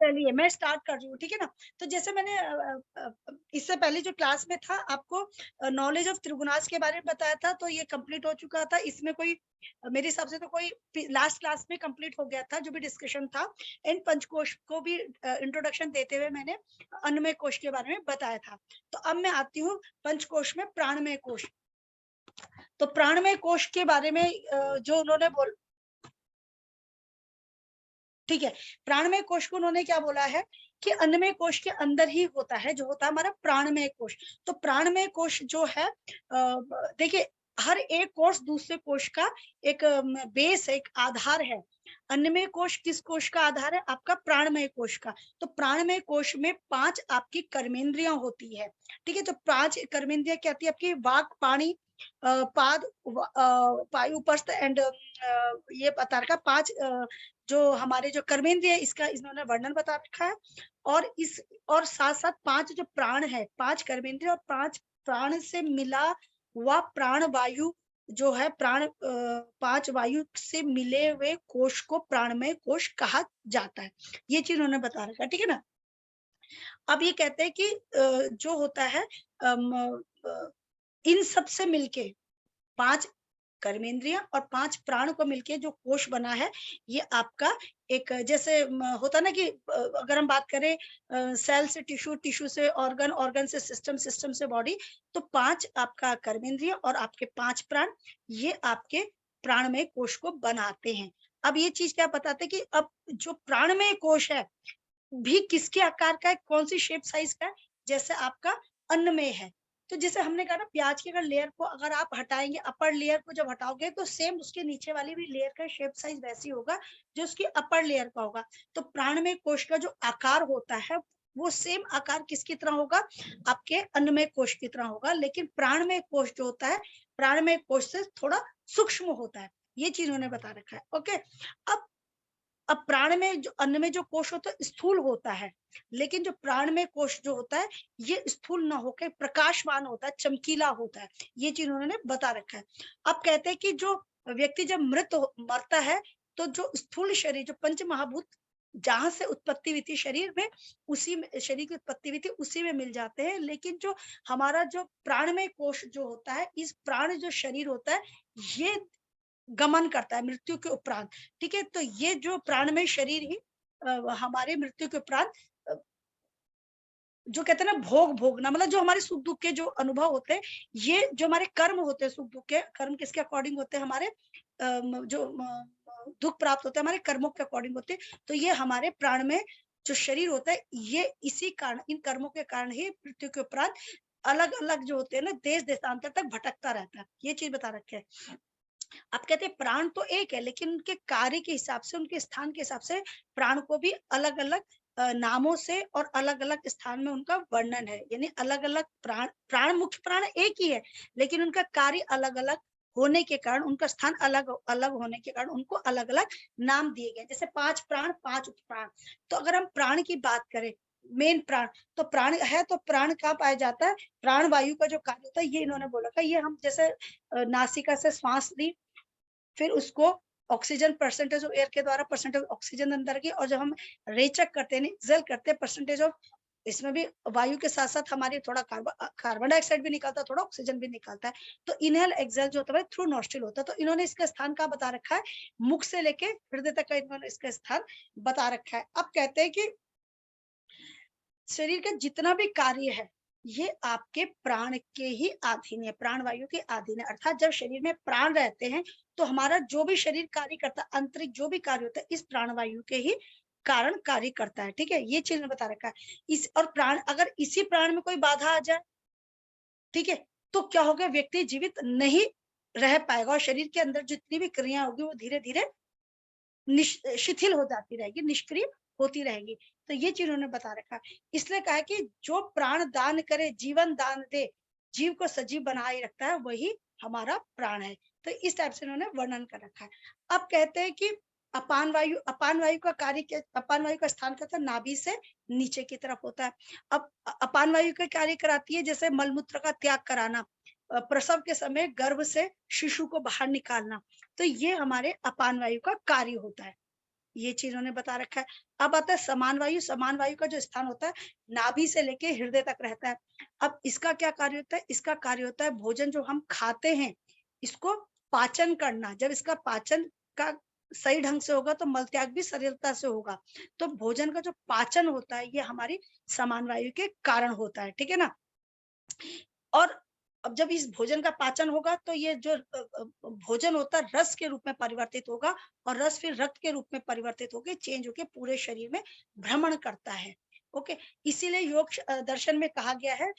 चलिए मैं स्टार्ट कर रही हूँ, ठीक है ना। तो जैसे मैंने इससे पहले जो क्लास में था आपको नॉलेज ऑफ त्रिगुणास के बारे में बताया था, तो ये कंप्लीट हो चुका था। इसमें कोई मेरे हिसाब से तो कोई लास्ट क्लास में कंप्लीट हो गया था जो भी डिस्कशन था। इन पंचकोश को भी इंट्रोडक्शन देते हुए मैंने अन्नमय कोश के बारे में बताया था। तो अब मैं आती हूँ पंचकोश में प्राणमय कोश। तो प्राणमय कोश के बारे में जो उन्होंने ठीक है, प्राणमय कोश को उन्होंने क्या बोला है कि अन्नमय कोश के अंदर ही होता है, जो होता है हमारा प्राणमय कोश। तो प्राणमय कोश जो है, देखिए हर एक कोश दूसरे कोश का एक बेस है, एक आधार है। अन्नमय कोश किस कोश का आधार है? आपका प्राणमय कोश का। तो प्राणमय कोश में 5 आपकी कर्मेंद्रियां होती है, ठीक है। तो 5 कर्मेंद्रियां क्या होती है आपकी? वाक, पाणी, पाद, वायु, उपस्थ एंड ये बता रखा 5 जो हमारे जो कर्मेंद्रिय है, इसका इन्होंने वर्णन बता रखा है। और इस और साथ साथ 5 जो प्राण है, 5 कर्मेंद्रिय और 5 प्राण से मिला हुआ प्राण वायु जो है, प्राण 5 वायु से मिले हुए कोश को प्राणमय कोश कहा जाता है। ये चीज उन्होंने बता रखा है, ठीक है ना। अब ये कहते हैं कि जो होता है इन सब से मिलके 5 कर्मेंद्रियां और 5 प्राण को मिलके जो कोश बना है, ये आपका एक जैसे होता ना कि अगर हम बात करें सेल से टिश्यू, टिश्यू से ऑर्गन, ऑर्गन से सिस्टम, सिस्टम से बॉडी, तो 5 आपका कर्मेंद्रिय और आपके 5 प्राण, ये आपके प्राणमय कोश को बनाते हैं। अब ये चीज क्या बताते हैं कि अब जो प्राणमय कोश है भी किसके आकार का है, कौन सी शेप साइज का है? जैसे आपका अन्नमय है। तो जैसे हमने कहा ना, प्याज की अगर लेयर को अगर आप हटाएंगे, अपर लेयर को जब हटाओगे तो सेम उसके नीचे वाली भी लेयर का शेप साइज वैसी होगा जो उसकी अपर लेयर का होगा। तो प्राणमय कोश का जो आकार होता है वो सेम आकार किसकी तरह होगा? आपके अन्नमय कोश की तरह होगा। लेकिन प्राणमय कोश जो होता है, प्राणमय कोश से थोड़ा सूक्ष्म होता है। ये चीज उन्होंने बता रखा है। ओके। अब प्राण में जो अन्न में जो कोश होता है स्थूल होता है, लेकिन जो प्राण में कोश जो होता है ये स्थूल ना होकर प्रकाशमान होता है, चमकीला होता है। ये चीज उन्होंने बता रखा है। अब कहते हैं कि जो व्यक्ति जब मरता है, तो जो स्थूल शरीर, जो पंच महाभूत जहां से उत्पत्ति हुई थी शरीर में, उसी में शरीर की उत्पत्ति हुई थी, उसी में मिल जाते हैं। लेकिन जो हमारा जो प्राणमय कोश जो होता है, इस प्राण जो शरीर होता है, ये गमन करता है मृत्यु के उपरांत, ठीक है। तो ये जो प्राणमय शरीर ही हमारे मृत्यु के उपरांत जो कहते हैं ना भोग भोगना, मतलब जो हमारे सुख दुख के जो अनुभव होते हैं, ये जो हमारे कर्म होते हैं, सुख दुख के कर्म किसके अकॉर्डिंग होते हैं? हमारे जो दुख प्राप्त होते हैं हमारे कर्मों के अकॉर्डिंग होते हैं। तो ये हमारे प्राण में जो शरीर होता है, ये इसी कारण, इन कर्मों के कारण ही मृत्यु के उपरांत अलग अलग जो होते हैं ना, देश देशांतर तक भटकता रहता है। ये चीज बता रखे है। आप कहते हैं प्राण तो एक है, लेकिन उनके कार्य के हिसाब से, उनके स्थान के हिसाब से प्राण को भी अलग अलग नामों से और अलग अलग स्थान में उनका वर्णन है। यानी अलग अलग प्राण, प्राण मुख्य प्राण एक ही है, लेकिन उनका कार्य अलग अलग होने के कारण, उनका स्थान अलग अलग होने के कारण उनको अलग अलग नाम दिए गए। जैसे 5 प्राण, 5 उपप्राण। तो अगर हम प्राण की बात करें, मेन प्राण, तो प्राण है, तो प्राण कहाँ पाया जाता है? प्राण वायु का जो कार्य होता है, ये इन्होंने बोला था। ये हम जैसे नासिका से श्वास ली, फिर उसको ऑक्सीजन परसेंटेज ऑफ एयर के द्वारा परसेंटेज ऑक्सीजन अंदर की, और जब हम रेचक करते हैं, एक्सेल करते हैं, परसेंटेज ऑफ, इसमें भी वायु के साथ साथ हमारी थोड़ा कार्बन डाइऑक्साइड भी निकलता है, थोड़ा ऑक्सीजन भी निकलता है। तो इनहेल एक्सेल जो होता है थ्रू नॉस्ट्रिल होता है। तो इन्होंने इसका स्थान कहाँ बता रखा है? मुख से लेके हृदय तक का इन्होंने इसका स्थान बता रखा है। अब कहते हैं कि शरीर का जितना भी कार्य है, ये आपके प्राण के ही अधीन है, प्राण वायु के अधीन है। अर्थात जब शरीर में प्राण रहते हैं, तो हमारा जो भी शरीर कार्य करता है, आंतरिक जो भी कार्य होता है, इस प्राण वायु के ही कारण कार्य करता है, ठीक है। ये चीज में बता रखा है। इस और प्राण, अगर इसी प्राण में कोई बाधा आ जाए, ठीक है, तो क्या होगा? व्यक्ति जीवित नहीं रह पाएगा, और शरीर के अंदर जितनी भी क्रिया होगी वो धीरे धीरे शिथिल हो जाती रहेगी, निष्क्रिय होती रहेगी। तो ये चीज उन्होंने बता रखा है। इसलिए कहा है कि जो प्राण दान करे, जीवन दान दे, जीव को सजीव बनाए रखता है, वही हमारा प्राण है। तो इस टाइप से उन्होंने वर्णन कर रखा है। अब कहते हैं कि अपान वायु का कार्य क्या? अपान वायु का स्थान क्या होता है? नाभि से नीचे की तरफ होता है। अब अपान वायु का कार्य कराती है जैसे मलमूत्र का त्याग कराना, प्रसव के समय गर्भ से शिशु को बाहर निकालना। तो ये हमारे अपान वायु का कार्य होता है। ये चीज उन्होंने बता रखा है। अब आता है समान वायु। समान वायु का जो स्थान होता है नाभि से लेके हृदय तक रहता है। अब इसका क्या कार्य होता है? इसका कार्य होता है भोजन जो हम खाते हैं इसको पाचन करना। जब इसका पाचन का सही ढंग से होगा तो मल त्याग भी सरलता से होगा। तो भोजन का जो पाचन होता है ये हमारी समान वायु के कारण होता है, ठीक है ना। और अब जब इस भोजन का पाचन होगा तो ये जो भोजन होता है रस के रूप में परिवर्तित होगा, और रस फिर रक्त के रूप में परिवर्तित होकर चेंज होकर पूरे शरीर में भ्रमण करता है। ओके, इसीलिए योग दर्शन में कहा गया है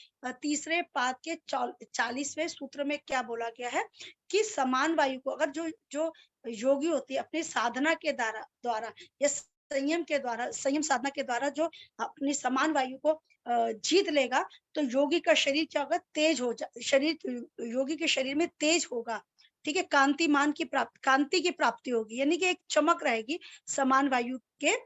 तीसरे पाद के 40वें सूत्र में क्या बोला गया है कि समान वायु को अगर जो जो योगी होती है अपनी साधना के द्वारा द्वारा या संयम के द्वारा, संयम साधना के द्वारा जो अपनी समान वायु को जीत लेगा तो योगी का शरीर क्या होगा? तेज हो जा शरीर, योगी के शरीर में तेज होगा, ठीक है। कांतिमान की प्राप्ति, कांति की प्राप्ति होगी, यानी कि एक चमक रहेगी समान वायु के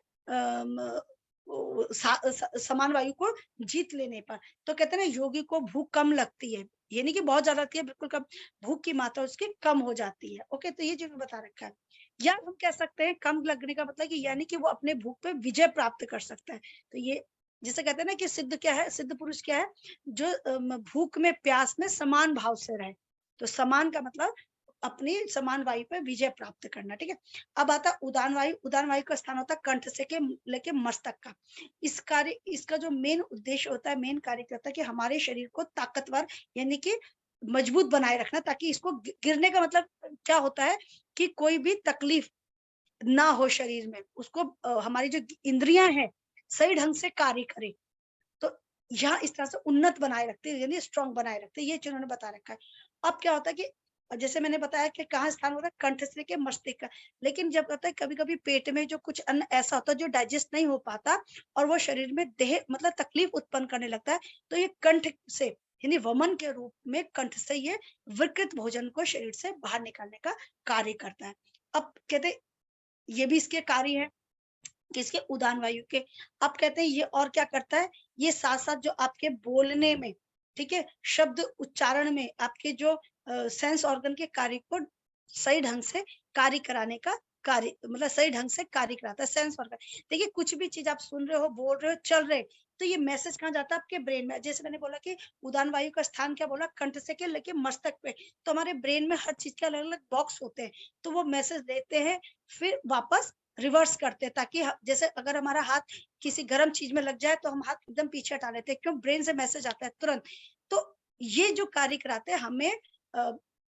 समान वायु को जीत लेने पर। तो कहते हैं ना योगी को भूख कम लगती है, यानी कि बहुत ज्यादा लगती है, बिल्कुल कम, भूख की मात्रा उसकी कम हो जाती है। ओके, तो ये जो बता रखा है, या हम कह सकते हैं कम लगने का मतलब कि यानी कि वो अपने भूख पे विजय प्राप्त कर सकता है। तो ये जिसे कहते हैं ना कि सिद्ध क्या है, सिद्ध पुरुष क्या है? जो भूख में प्यास में समान भाव से रहे। तो समान का मतलब अपनी समान वायु पे विजय प्राप्त करना, ठीक है। अब आता है उदान वायु। उदान वायु का स्थान होता है कंठ से के लेके मस्तक का। इस कार्य, इसका जो मेन उद्देश्य होता है, मेन कार्य करता है कि हमारे शरीर को ताकतवर यानी कि मजबूत बनाए रखना, ताकि इसको गिरने का मतलब क्या होता है कि कोई भी तकलीफ ना हो शरीर में, उसको हमारी जो इंद्रियां हैं सही ढंग से कार्य करे। तो यहाँ इस तरह से उन्नत बनाए रखते हैं, यानी स्ट्रांग बनाए रखते हैं। ये चीज उन्होंने बता रखा है। अब क्या होता है कि जैसे मैंने बताया कि कहाँ स्थान होता है कंठ से लेके मस्तिष्क का, लेकिन जब होता है कभी कभी पेट में जो कुछ अन्न ऐसा होता है जो डाइजेस्ट नहीं हो पाता और वो शरीर में देह मतलब तकलीफ उत्पन्न करने लगता है, तो ये कंठ से यानी वमन के रूप में कंठ से ये विकृत भोजन को शरीर से बाहर निकालने का कार्य करता है। अब कहते ये भी इसके कार्य है किसके? उदान वायु के। अब कहते हैं ये और क्या करता है, ये साथ साथ जो आपके बोलने में, ठीक है, शब्द उच्चारण में आपके जो सेंस ऑर्गन के कार्य को सही ढंग से कार्य कराने का कार्य, मतलब सही ढंग से कार्य कराता है सेंस ऑर्गन। देखिए कुछ भी चीज आप सुन रहे हो, बोल रहे हो, चल रहे, तो ये मैसेज कहाँ जाता है? आपके ब्रेन में। जैसे मैंने बोला कि उदान वायु का स्थान क्या बोला? कंठ से के लेके मस्तक पे। तो हमारे ब्रेन में हर चीज के अलग अलग बॉक्स होते हैं, तो वो मैसेज देते हैं फिर वापस रिवर्स करते हैं, ताकि जैसे अगर हमारा हाथ किसी गर्म चीज में लग जाए तो हम हाथ एकदम पीछे हटा लेते हैं, क्यों? ब्रेन से मैसेज आता है तुरंत। तो ये जो कार्य कराते हैं हमें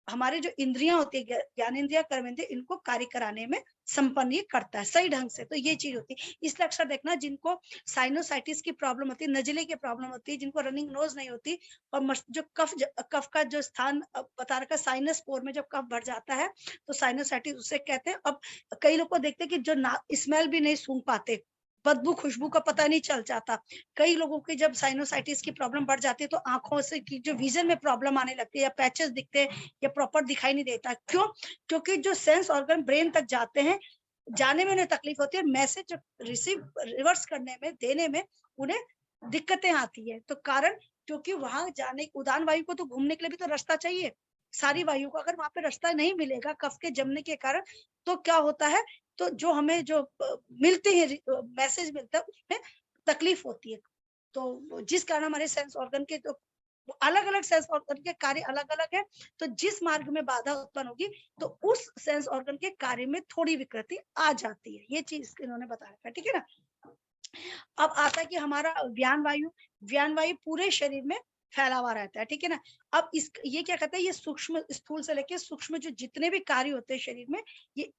हमारे जो इंद्रियां होती है, ज्ञान इंद्रिया, कर्म इंद्रिया, इनको कार्य कराने में संपन्न ये करता है सही ढंग से। तो ये चीज होती है। इसलिए अक्सर देखना जिनको साइनोसाइटिस की प्रॉब्लम होती है, नजले की प्रॉब्लम होती है, जिनको रनिंग नोज नहीं होती, और जो कफ का जो स्थान बता रखा, साइनस पोर में जब कफ बढ़ जाता है तो साइनोसाइटिस उसे कहते हैं। अब कई लोग को देखते हैं कि जो स्मेल भी नहीं सूंघ पाते, बदबू खुशबू का पता नहीं चल जाता। कई लोगों की जब साइनोसाइटिस की प्रॉब्लम बढ़ जाती है तो आंखों से की जो विजन में प्रॉब्लम आने लगती है, या पैचेस दिखते हैं, या प्रॉपर दिखाई नहीं देता। क्यों? क्योंकि जो सेंस ऑर्गन ब्रेन तक जाते हैं, जाने में उन्हें तकलीफ होती है, मैसेज रिसीव रिवर्स करने में, देने में उन्हें दिक्कतें आती है। तो कारण क्योंकि वहां जाने, उदान वायु को तो घूमने के लिए भी तो रास्ता चाहिए, सारी वायु को अगर वहां पे रास्ता नहीं मिलेगा कफ के जमने के कारण, तो क्या होता है, तो जो हमें जो मिलते हैं मैसेज मिलता है उसमें तकलीफ होती है। तो जिस कारण हमारे सेंस ऑर्गन के तो अलग अलग सेंस ऑर्गन के कार्य अलग अलग है, तो जिस मार्ग में बाधा उत्पन्न होगी तो उस सेंस ऑर्गन के कार्य में थोड़ी विकृति आ जाती है। ये चीज इन्होंने बता रखा है, ठीक है ना। अब आता है कि हमारा व्यान वायु, व्यान वायु पूरे शरीर में फैला हुआ रहता है, ठीक है ना। अब इस ये क्या कहता है, ये सूक्ष्म स्थूल से लेके सूक्ष्म जो जितने भी कार्य होते हैं शरीर में, ये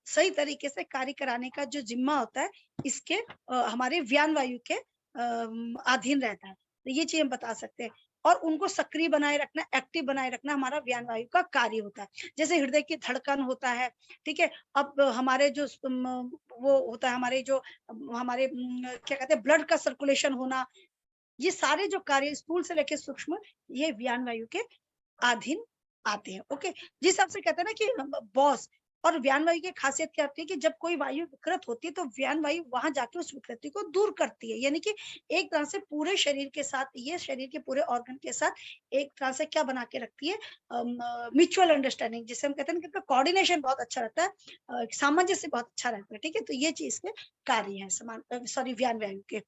सही तरीके से कार्य कराने का जो जिम्मा होता है इसके हमारे व्यान वायु के अधीन रहता है। तो ये चीज हम बता सकते हैं। और उनको सक्रिय बनाए रखना, एक्टिव बनाए रखना हमारा व्यान वायु का कार्य होता है। जैसे हृदय की धड़कन होता है, ठीक है। अब हमारे जो वो होता है, हमारे जो हमारे क्या कहते हैं, ब्लड का सर्कुलेशन होना, ये सारे जो कार्य स्थूल से लेकर सूक्ष्म, ये व्यान वायु के अधीन आते हैं। ओके, जिस हिसाब से कहते हैं ना कि बॉस, और व्यान वायु की खासियत क्या होती है कि जब कोई वायु विकृत होती है तो व्यान वायु वहां जाके उस विकृति को दूर करती है, यानी कि एक तरह से पूरे शरीर के साथ, ये शरीर के पूरे ऑर्गन के साथ एक तरह से क्या बना के रखती है, म्यूचुअल अंडरस्टैंडिंग, जिसे हम कहते हैं कि कोऑर्डिनेशन बहुत अच्छा रहता है, सामंजस्य बहुत अच्छा रहता है। ठीक है, तो ये चीज के कार्य है समान, सॉरी, व्यान वायु के।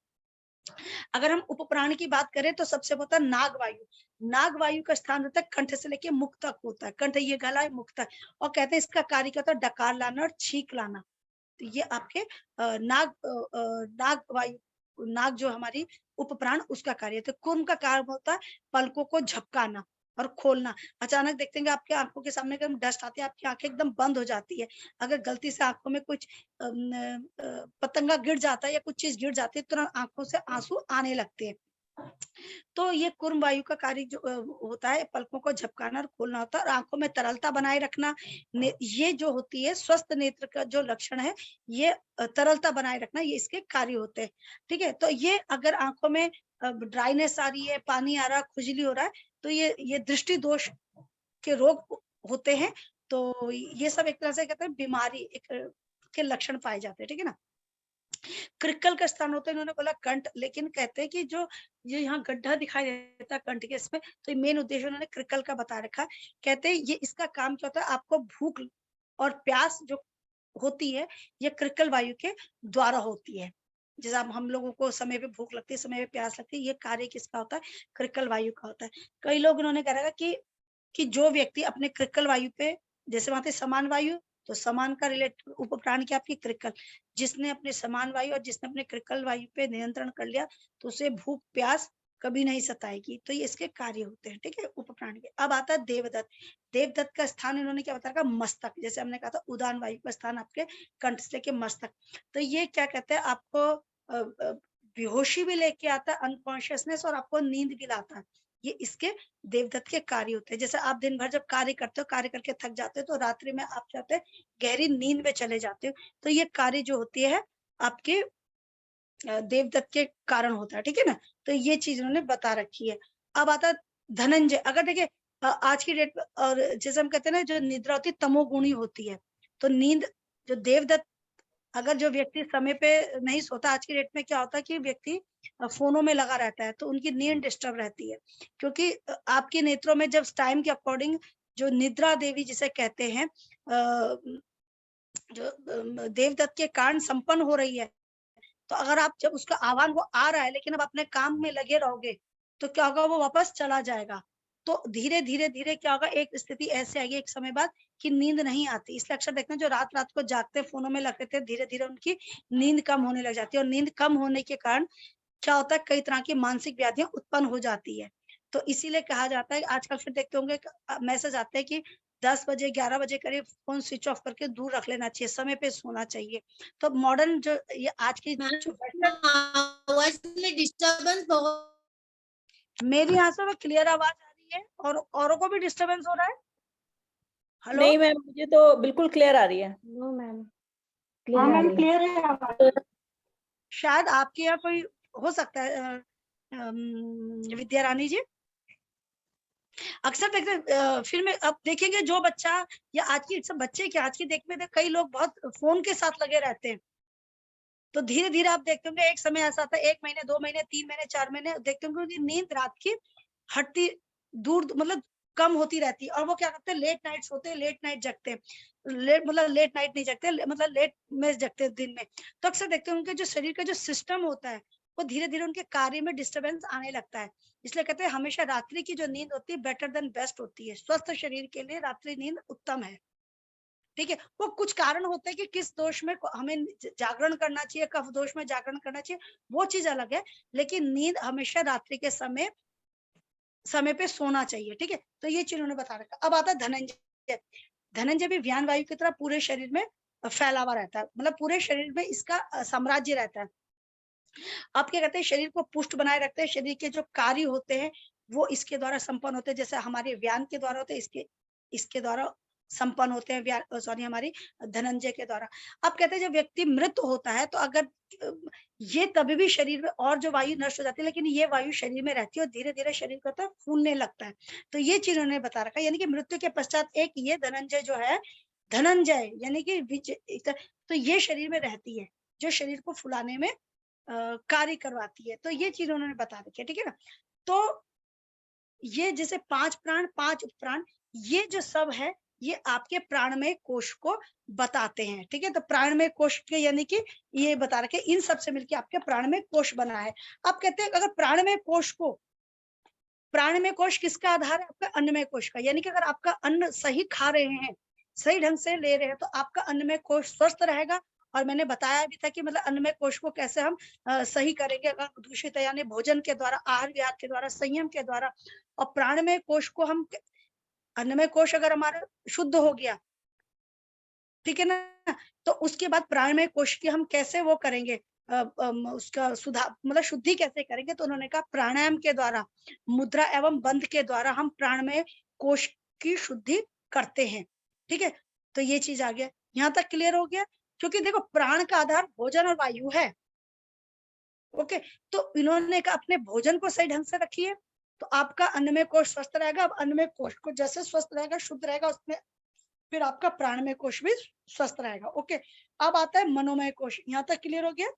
अगर हम उपप्राण की बात करें तो सबसे होता है नाग वायु। नाग वायु का स्थान होता है कंठ से लेके मुख तक होता है, कंठ ये गला है, मुख तक, और कहते हैं इसका कार्य क्या होता है, डकार लाना और छींक लाना। तो ये आपके नाग वायु, नाग जो हमारी उपप्राण, उसका कार्य है। तो कुर्म का कार्य होता है पलकों को झपकाना और खोलना। अचानक देखते हैं आपके आंखों के सामने एकदम डस्ट आती है, आपकी आंखें एकदम बंद हो जाती है। अगर गलती से आंखों में कुछ पतंगा गिर जाता है या कुछ चीज गिर जाती है, तुरंत आंखों से आंसू आने लगते हैं। तो ये कुर्म वायु का कार्य जो होता है, पलकों को झपकाना और खोलना होता है, और आंखों में तरलता बनाए रखना। ये जो होती है स्वस्थ नेत्र का जो लक्षण है, ये तरलता बनाए रखना, ये इसके कार्य होते हैं। ठीक है, तो ये अगर आंखों में ड्राइनेस आ रही है, पानी आ रहा है, खुजली हो रहा है, तो ये दृष्टि दोष के रोग होते हैं। तो ये सब एक तरह से कहते हैं बीमारी के लक्षण पाए जाते हैं। ठीक है ना। क्रिकल का स्थान होता है, इन्होंने बोला कंठ, लेकिन कहते हैं कि जो ये यहाँ गड्ढा दिखाई देता है कंठ के इसमें, तो मेन उद्देश्य उन्होंने क्रिकल का बता रखा है। कहते हैं ये इसका काम क्या होता है, आपको भूख और प्यास जो होती है, ये क्रिकल वायु के द्वारा होती है। जैसे हम लोगों को समय पे भूख लगती है, समय पे प्यास लगती है, ये कार्य किसका होता है, क्रिकल वायु का होता है। कई लोग इन्होंने कह रखा कि जो व्यक्ति अपने क्रिकल वायु पे, जैसे वहां थे समान वायु, तो समान का रिलेट उपप्राण की आपकी क्रिकल, जिसने अपने समान वायु और जिसने अपने क्रिकल वायु पे नियंत्रण कर लिया, तो उसे भूख प्यास कभी नहीं सताएगी। तो ये इसके कार्य होते हैं। ठीक है, उपप्राण के। अब आता है देवदत्त। देवदत्त का स्थान इन्होंने क्या बताया, मस्तक, जैसे हमने कहा था उदान वायु का स्थान आपके कंठ से लेके मस्तक। तो ये क्या कहते हैं, आपको बेहोशी भी लेके आता है, अनकॉन्शियसनेस, और आपको नींद भी लाता है। ये इसके देवदत्त के कार्य होते हैं। जैसे आप दिन भर जब कार्य करते हो, कार्य करके थक जाते हो, तो रात्रि में आप जाते हैं गहरी नींद में चले जाते हो, तो ये कार्य जो होती है आपके देवदत्त के कारण होता है। ठीक है ना। तो ये चीज उन्होंने बता रखी है। अब आता धनंजय। अगर देखिए आज की डेट में, और जैसे हम कहते हैं ना, जो निद्रा होती है तमोगुणी होती है, तो नींद जो देवदत्त, अगर जो व्यक्ति समय पे नहीं सोता, आज की डेट में क्या होता है कि व्यक्ति फोनों में लगा रहता है, तो उनकी नींद डिस्टर्ब रहती है, क्योंकि आपके नेत्रों में जब टाइम के अकॉर्डिंग जो निद्रा देवी जिसे कहते हैं, जो देवदत्त के कारण संपन्न हो रही है, तो अगर आप जब उसका आह्वान वो आ रहा है, लेकिन अब अपने काम में लगे रहोगे, तो क्या होगा, वो वापस चला जाएगा। तो धीरे धीरे धीरे क्या होगा, एक स्थिति ऐसे आएगी एक समय बाद कि नींद नहीं आती। इसलिए अक्सर देखते हैं जो रात रात को जागते फोनों में लगे थे, धीरे धीरे उनकी नींद कम होने लग जाती है, और नींद कम होने के कारण क्या होता है, कई तरह की मानसिक व्याधियां उत्पन्न हो जाती है। तो इसीलिए कहा जाता है, आजकल फिर देखते होंगे मैसेज आते हैं कि 10 बजे 11 बजे करीब फोन स्विच ऑफ करके दूर रख लेना चाहिए, समय पे सोना चाहिए। तो मॉडर्न जो ये आज की जो आवाज में डिस्टरबेंस बहुत। मेरी यहाँ से क्लियर आवाज आ रही है, और औरों को भी डिस्टरबेंस हो रहा है? हेलो। नहीं मैम, मुझे तो बिल्कुल क्लियर आ रही है। नो मैम, हाँ मैम, क्लियर है आवाज। शायद आपके यहाँ कोई हो सकता है विद्या रानी जी। अक्सर देखते फिर में अब देखेंगे जो बच्चा, या आज की सब बच्चे क्या, आज की देखने में कई लोग बहुत फोन के साथ लगे रहते हैं, तो धीरे धीरे आप देखते होंगे एक समय ऐसा आता है, 1 महीने 2 महीने 3 महीने 4 महीने, देखते होंगे उनकी नींद रात की हटती, दूर मतलब कम होती रहती है, और वो क्या करते हैं, लेट नाइट सोते हैं, लेट नाइट जगते हैं, लेट नाइट नहीं जगते, मतलब लेट में जगते हैं दिन में। तो अक्सर देखते हैं उनके जो शरीर का जो सिस्टम होता है, वो धीरे धीरे उनके कार्य में डिस्टर्बेंस आने लगता है। इसलिए कहते हैं हमेशा रात्रि की जो नींद होती है बेटर देन बेस्ट होती है, स्वस्थ शरीर के लिए रात्रि नींद उत्तम है। ठीक है, वो कुछ कारण होते हैं कि किस दोष में हमें जागरण करना चाहिए, कफ दोष में जागरण करना चाहिए, वो चीज अलग है, लेकिन नींद हमेशा रात्रि के समय पे सोना चाहिए। ठीक है, तो ये चीज उन्होंने बता रखा। अब आता है धनंजय। धनंजय भी व्यान वायु की तरह पूरे शरीर में फैला हुआ रहता है, मतलब पूरे शरीर में इसका साम्राज्य रहता है। अब क्या कहते हैं, शरीर को पुष्ट बनाए रखते हैं, शरीर के जो कार्य होते हैं वो इसके द्वारा संपन्न होते हैं, जैसे हमारे व्यान के द्वारा होते हैं, इसके द्वारा संपन्न होते हैं, सॉरी हमारी धनंजय के द्वारा। अब कहते हैं जब व्यक्ति मृत होता है, तो अगर ये तभी भी शरीर में और जो वायु नष्ट हो जाती है, लेकिन ये वायु शरीर में रहती है और धीरे धीरे शरीर का फूलने लगता है। तो ये चीज उन्होंने बता रखा है, यानी कि मृत्यु के पश्चात एक ये धनंजय जो है धनंजय यानी कि विजय, तो ये शरीर में रहती है, जो शरीर को फुलाने में कार्य करवाती है। तो ये चीज उन्होंने बता रखी है, ठीक है ना। तो ये जैसे 5 प्राण 5 उपप्राण, ये जो सब है ये आपके प्राणमय कोश को बताते हैं, ठीक है। तो प्राणमय कोश के यानी कि ये बता रखे, इन सब से मिलके आपके प्राणमय कोश बना है। आप कहते हैं अगर प्राणमय कोश को, प्राणमय कोश किसका आधार है? आपका अन्नमय कोश का, यानी कि अगर आपका अन्न सही खा रहे हैं, सही ढंग से ले रहे हैं, तो आपका अन्नमय कोश स्वस्थ रहेगा। और मैंने बताया भी था कि मतलब अन्नमय कोश को कैसे हम सही करेंगे, अगर दूषित यानी भोजन के द्वारा, आहार विहार के द्वारा, संयम के द्वारा। और प्राणमय कोश को हम, अन्नमय कोश अगर हमारा शुद्ध हो गया, ठीक है ना, तो उसके बाद प्राणमय कोश की हम कैसे वो करेंगे, उसका सुधार मतलब शुद्धि कैसे करेंगे? तो उन्होंने कहा प्राणायाम के द्वारा, मुद्रा एवं बंध के द्वारा हम प्राणमय कोश की शुद्धि करते हैं, ठीक है। तो ये चीज आ गया, यहाँ तक क्लियर हो गया। क्योंकि देखो प्राण का आधार भोजन और वायु है, ओके। तो इन्होंने कहा अपने भोजन को सही ढंग से रखिए, तो आपका अन्नमय कोश स्वस्थ रहेगा। अब अन्नमय कोश को जैसे स्वस्थ रहेगा, शुद्ध रहेगा, उसमें फिर आपका प्राणमय कोश भी स्वस्थ रहेगा, ओके। अब आता है मनोमय कोश, यहाँ तक क्लियर हो गया।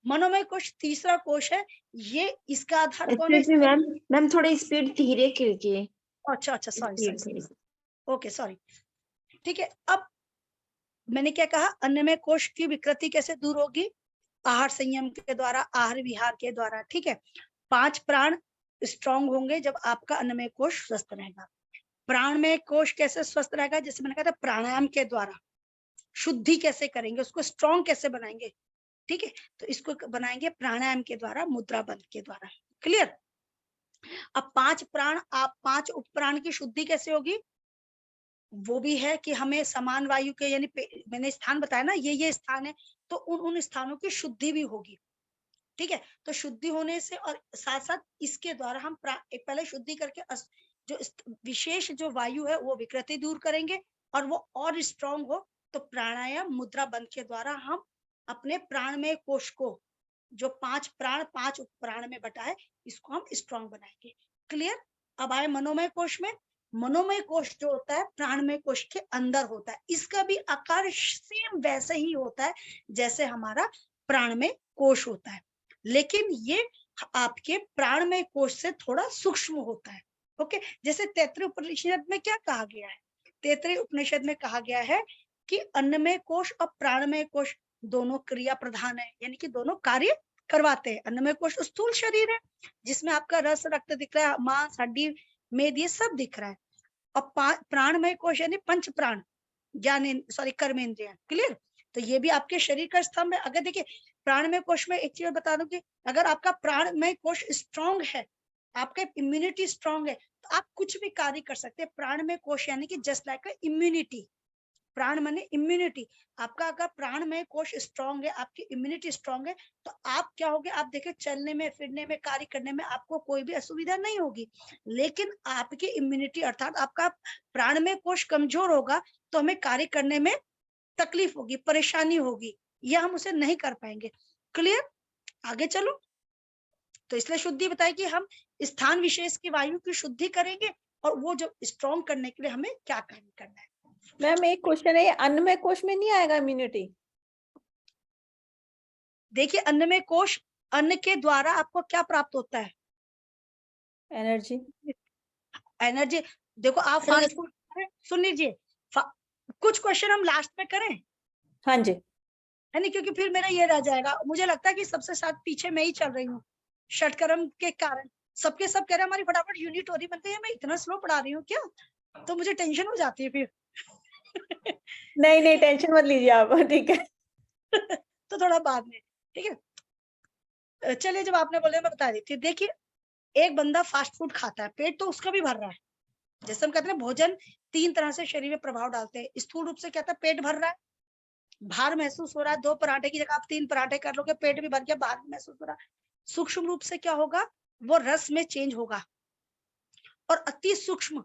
मनोमय कोश तीसरा कोश है, ये इसका आधार कौन है? एक्सक्यूज मी मैम थोड़ी स्पीड धीरे कीजिए। अच्छा अच्छा, सॉरी स्पीड सॉरी, थोड़ी। ओके सॉरी, ठीक है। अब मैंने क्या कहा, अन्नमय कोश की विकृति कैसे दूर होगी? आहार संयम के द्वारा, आहार विहार के द्वारा, ठीक है। 5 प्राण स्ट्रांग होंगे जब आपका अन्नमय कोश स्वस्थ रहेगा। प्राणमय कोश कैसे स्वस्थ रहेगा? जैसे मैंने कहा था प्राणायाम के द्वारा। शुद्धि कैसे करेंगे, उसको स्ट्रांग कैसे बनाएंगे, ठीक है। तो इसको बनाएंगे प्राणायाम के द्वारा, मुद्रा बंध के द्वारा, क्लियर। अब 5 प्राण, आप 5 उपप्राण की शुद्धि कैसे होगी? वो भी है कि हमें समान वायु के, यानी मैंने स्थान बताया ना, ये स्थान है, तो उन स्थानों की शुद्धि भी होगी, ठीक है। तो शुद्धि होने से और साथ साथ इसके द्वारा हम पहले शुद्धि करके जो विशेष जो वायु है वो विकृति दूर करेंगे, और वो और स्ट्रांग हो, तो प्राणायाम मुद्रा बंध के द्वारा हम अपने प्राणमय कोश को, जो 5 प्राण 5 उपप्राण में बटा है, इसको हम स्ट्रांग बनाएंगे, क्लियर। अब आए मनोमय कोश में। मनोमय कोश जो होता है प्राणमय कोश के अंदर होता है, इसका भी आकार सेम वैसे ही होता है जैसे हमारा प्राणमय कोश होता है, लेकिन ये आपके प्राणमय कोश से थोड़ा सूक्ष्म होता है, ओके। जैसे तैत्तिरीय उपनिषद में क्या कहा गया है? तैत्तिरीय उपनिषद में कहा गया है कि अन्नमय कोश और प्राणमय कोश दोनों क्रिया प्रधान है, यानी कि दोनों कार्य करवाते हैं। अन्नमय कोश स्थूल शरीर है, जिसमें आपका रस रक्त दिख रहा है, मांस हड्डी मेद ये सब दिख रहा है। और प्राणमय कोश यानी पंच प्राण, ज्ञान सॉरी कर्मेंद्रिय, क्लियर। तो ये भी आपके शरीर का स्तंभ है। अगर देखिए प्राणमय कोश में एक चीज बता दूं कि अगर आपका प्राणमय कोश स्ट्रांग है, आपका इम्यूनिटी स्ट्रांग है, तो आप कुछ भी कार्य कर सकते हैं। प्राणमय कोश यानी कि जस्ट लाइक इम्यूनिटी, प्राण माने इम्यूनिटी। आपका अगर प्राणमय कोश स्ट्रांग है, आपकी इम्यूनिटी स्ट्रांग है, तो आप क्या होगे, आप देखिए चलने में फिरने में कार्य करने में आपको कोई भी असुविधा नहीं होगी। लेकिन आपकी इम्यूनिटी अर्थात आपका प्राणमय कोश कमजोर होगा, तो हमें कार्य करने में तकलीफ होगी, परेशानी होगी, या हम उसे नहीं कर पाएंगे, क्लियर। आगे चलो। तो इसलिए शुद्धि बताई कि हम स्थान विशेष की वायु की शुद्धि करेंगे, और वो जो स्ट्रांग करने के लिए हमें क्या कार्य करना है। मैम एक क्वेश्चन है, अन्नमय कोश में नहीं आएगा इम्यूनिटी? देखिए अन्नमय कोश, अन्न के द्वारा आपको क्या प्राप्त होता है? एनर्जी। एनर्जी। देखो आप फास्ट फूड, सुन लीजिए, कुछ क्वेश्चन हम लास्ट में करें, हाँ जी। है नहीं, क्योंकि फिर मेरा ये रह जाएगा। मुझे लगता है कि सबसे साथ पीछे मैं ही चल रही हूँ, षटकर्म के कारण सबके सब कह रहे हैं हमारी फटाफट यूनिट हो रही है, मैं इतना स्लो पढ़ा रही हूँ क्या, तो मुझे टेंशन हो जाती है फिर। नहीं नहीं टेंशन मत लीजिए आप, ठीक है। तो थोड़ा बाद में, ठीक है। चलिए जब आपने बोले मैं बता देती हूँ। देखिए एक बंदा फास्ट फूड खाता है, पेट तो उसका भी भर रहा है। जैसे हम कहते हैं भोजन 3 तरह से शरीर में प्रभाव डालते हैं। स्थूल रूप से कहता है पेट भर रहा है, भार महसूस हो रहा है, 2 पराठे की जगह आप 3 पराठे कर लोगे, पेट भी भर गया, भार महसूस हो रहा है। सूक्ष्म रूप से क्या होगा, वो रस में चेंज होगा। और अति सूक्ष्म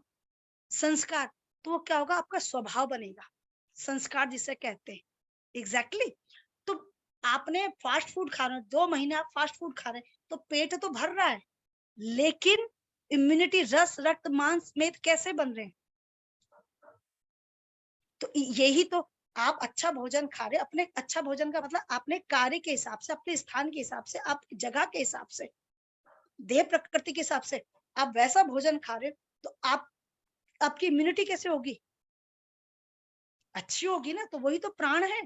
संस्कार, तो वो क्या होगा, आपका स्वभाव बनेगा, संस्कार जिसे कहते हैं, एग्जैक्टली। तो आपने फास्ट फूड खा रहे हो, 2 महीने आप फास्ट फूड खा रहे हैं, तो पेट तो भर रहा है, लेकिन इम्यूनिटी, रस रक्त मांस मेद कैसे बन रहे हैं? तो यही तो, आप अच्छा भोजन खा रहे, अपने अच्छा भोजन का मतलब अपने कार्य के हिसाब से, अपने स्थान के हिसाब से, आप जगह के हिसाब से, देह प्रकृति के हिसाब से आप वैसा भोजन खा रहे, तो आपकी इम्यूनिटी कैसे होगी? अच्छी होगी ना। तो वही तो प्राण है,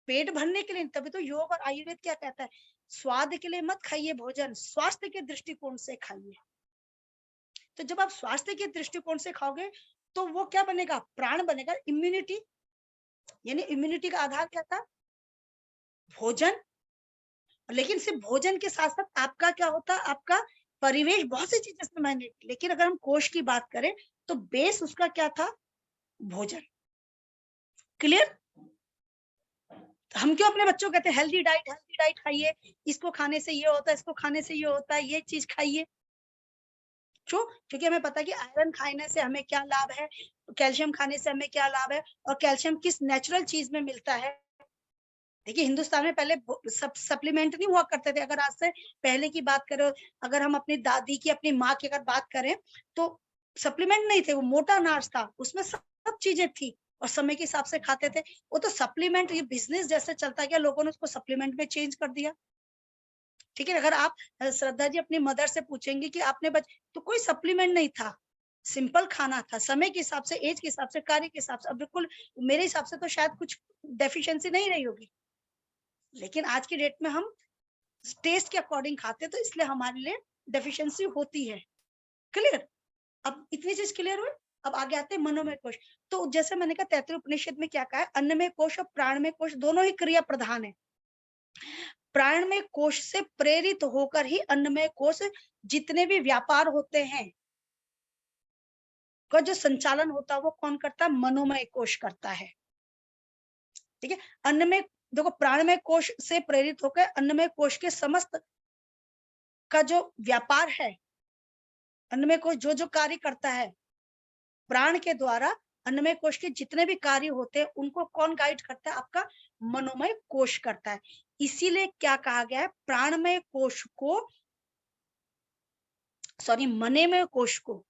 पेट भरने के लिए। तभी तो योग और आयुर्वेद क्या कहता है, स्वाद के लिए मत खाइए भोजन, स्वास्थ्य के दृष्टिकोण से खाइए। तो जब आप स्वास्थ्य के दृष्टिकोण से खाओगे तो वो क्या बनेगा, प्राण बनेगा, इम्यूनिटी। यानी इम्यूनिटी का आधार क्या था, भोजन। लेकिन सिर्फ भोजन के साथ साथ आपका क्या होता है, आपका परिवेश, बहुत सी चीजें इसमें मायने। लेकिन अगर हम कोष की बात करें तो बेस उसका क्या था, भोजन। क्लियर? हम क्यों अपने बच्चों को कहते हैं हेल्दी डाइट खाइए, इसको खाने से ये होता है, इसको खाने से ये होता है, ये चीज खाइए। क्यों? क्योंकि हमें पता है कि आयरन खाने से हमें क्या लाभ है, कैल्शियम खाने से हमें क्या लाभ है, और कैल्शियम किस नेचुरल चीज में मिलता है। देखिए हिंदुस्तान में पहले सप्लीमेंट नहीं हुआ करते थे। अगर आज से पहले की बात करो, अगर हम अपनी दादी की, अपनी माँ की अगर बात करें, तो सप्लीमेंट नहीं थे, वो मोटा अनाज था, उसमें सब चीजें थी और समय के हिसाब से खाते थे। वो तो सप्लीमेंट, ये बिजनेस जैसे चलता गया, लोगों ने उसको सप्लीमेंट में चेंज कर दिया। ठीक है, अगर आप श्रद्धा जी अपनी मदर से पूछेंगे कि आपने तो कोई सप्लीमेंट नहीं था, सिंपल खाना था, समय के हिसाब से, एज के हिसाब से, कार्य के हिसाब से। अब बिल्कुल मेरे हिसाब से तो शायद कुछ डेफिशिएंसी नहीं रही होगी, लेकिन आज की डेट में हम टेस्ट के अकॉर्डिंग खाते हैं, तो इसलिए हमारे लिए डेफिशिएंसी होती है। क्लियर? अब इतनी चीज क्लियर हुई। अब आगे आते हैं मनोमय कोश। तो जैसे मैंने कहा, तैत्तिरीय उपनिषद में क्या कहा है, अन्नमय कोश और प्राणमय कोश दोनों ही क्रिया प्रधान है। प्राणमय कोश से प्रेरित होकर ही अन्नमय कोश, जितने भी व्यापार होते हैं का जो संचालन होता है, वो कौन करता है, मनोमय कोश करता है। ठीक है, अन्नमय, देखो प्राणमय कोश से प्रेरित होकर अन्नमय कोश के समस्त का जो व्यापार है, अन्नमय कोश जो जो कार्य करता है प्राण के द्वारा, अन्नमय कोश के जितने भी कार्य होते हैं उनको कौन गाइड करता है, आपका मनोमय कोश करता है। इसीलिए क्या कहा गया है, प्राणमय कोश को, सॉरी, मनेमय कोश को,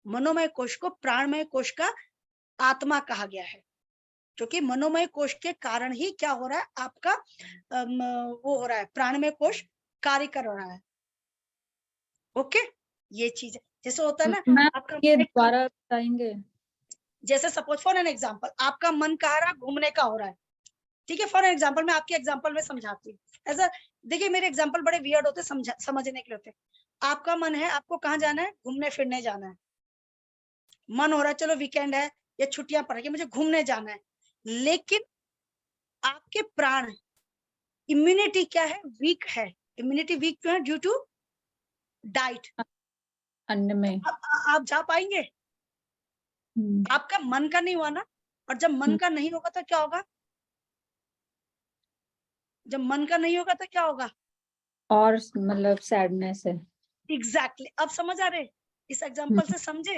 मनोमय कोश को प्राणमय कोश का आत्मा कहा गया है। क्योंकि मनोमय कोश के कारण ही क्या हो रहा है, आपका वो हो रहा है, प्राणमय कोश कार्य कर रहा है। ओके, ये चीज है। जैसे होता है ना, मैम आपका ये दोबारा बताएंगे? जैसे सपोज फॉर एन एग्जांपल, आपका मन कह रहा है घूमने का हो रहा है। ठीक है, फॉर एग्जांपल मैं आपके एग्जांपल में समझाती हूँ। ऐसा देखिए, मेरे एग्जांपल बड़े वियर्ड होते, समझने के लिए होते। आपका मन है, आपको कहाँ जाना है, घूमने फिरने जाना है। मन हो रहा है, चलो वीकेंड है या छुट्टियां पड़ गई, मुझे घूमने जाना है। लेकिन आपके प्राण, इम्यूनिटी क्या है, वीक है। इम्यूनिटी वीक क्यों है, ड्यू टू डाइट। अन्न में। आप जा पाएंगे? आपका मन का नहीं हुआ ना। और जब मन का नहीं होगा तो क्या होगा, जब मन का नहीं होगा तो क्या होगा, और मतलब सैडनेस है। एग्जैक्टली अब समझ आ रहे, इस एग्जांपल से समझे।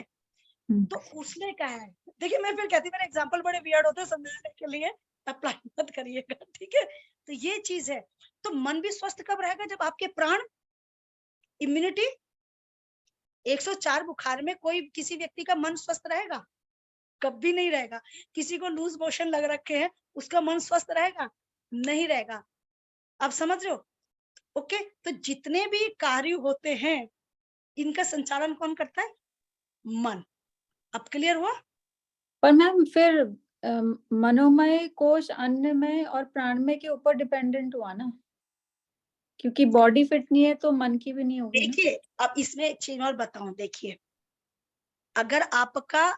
तो उसने कहा है, देखिए मैं फिर कहती, मेरे एग्जांपल बड़े वियर्ड होते हैं, समझने के लिए अप्लाई मत करिएगा। ठीक है, तो ये चीज है। तो मन भी स्वस्थ कब रहेगा, जब आपके प्राण, इम्यूनिटी, 104 बुखार में कोई किसी व्यक्ति का मन स्वस्थ रहेगा, कभी नहीं रहेगा। किसी को लूज मोशन लग रखे हैं, उसका मन स्वस्थ रहेगा, नहीं रहेगा। आप समझ रहे हो? ओके, तो जितने भी कार्य होते हैं इनका संचालन कौन करता है, मन। अब क्लियर हुआ? पर मैम फिर मनोमय कोश अन्नमय और प्राणमय के ऊपर डिपेंडेंट हुआ ना, क्योंकि बॉडी फिट नहीं है तो मन की भी नहीं होगी ना। देखिए, अब इसमें एक चीज और बताऊं। देखिए, अगर आपका,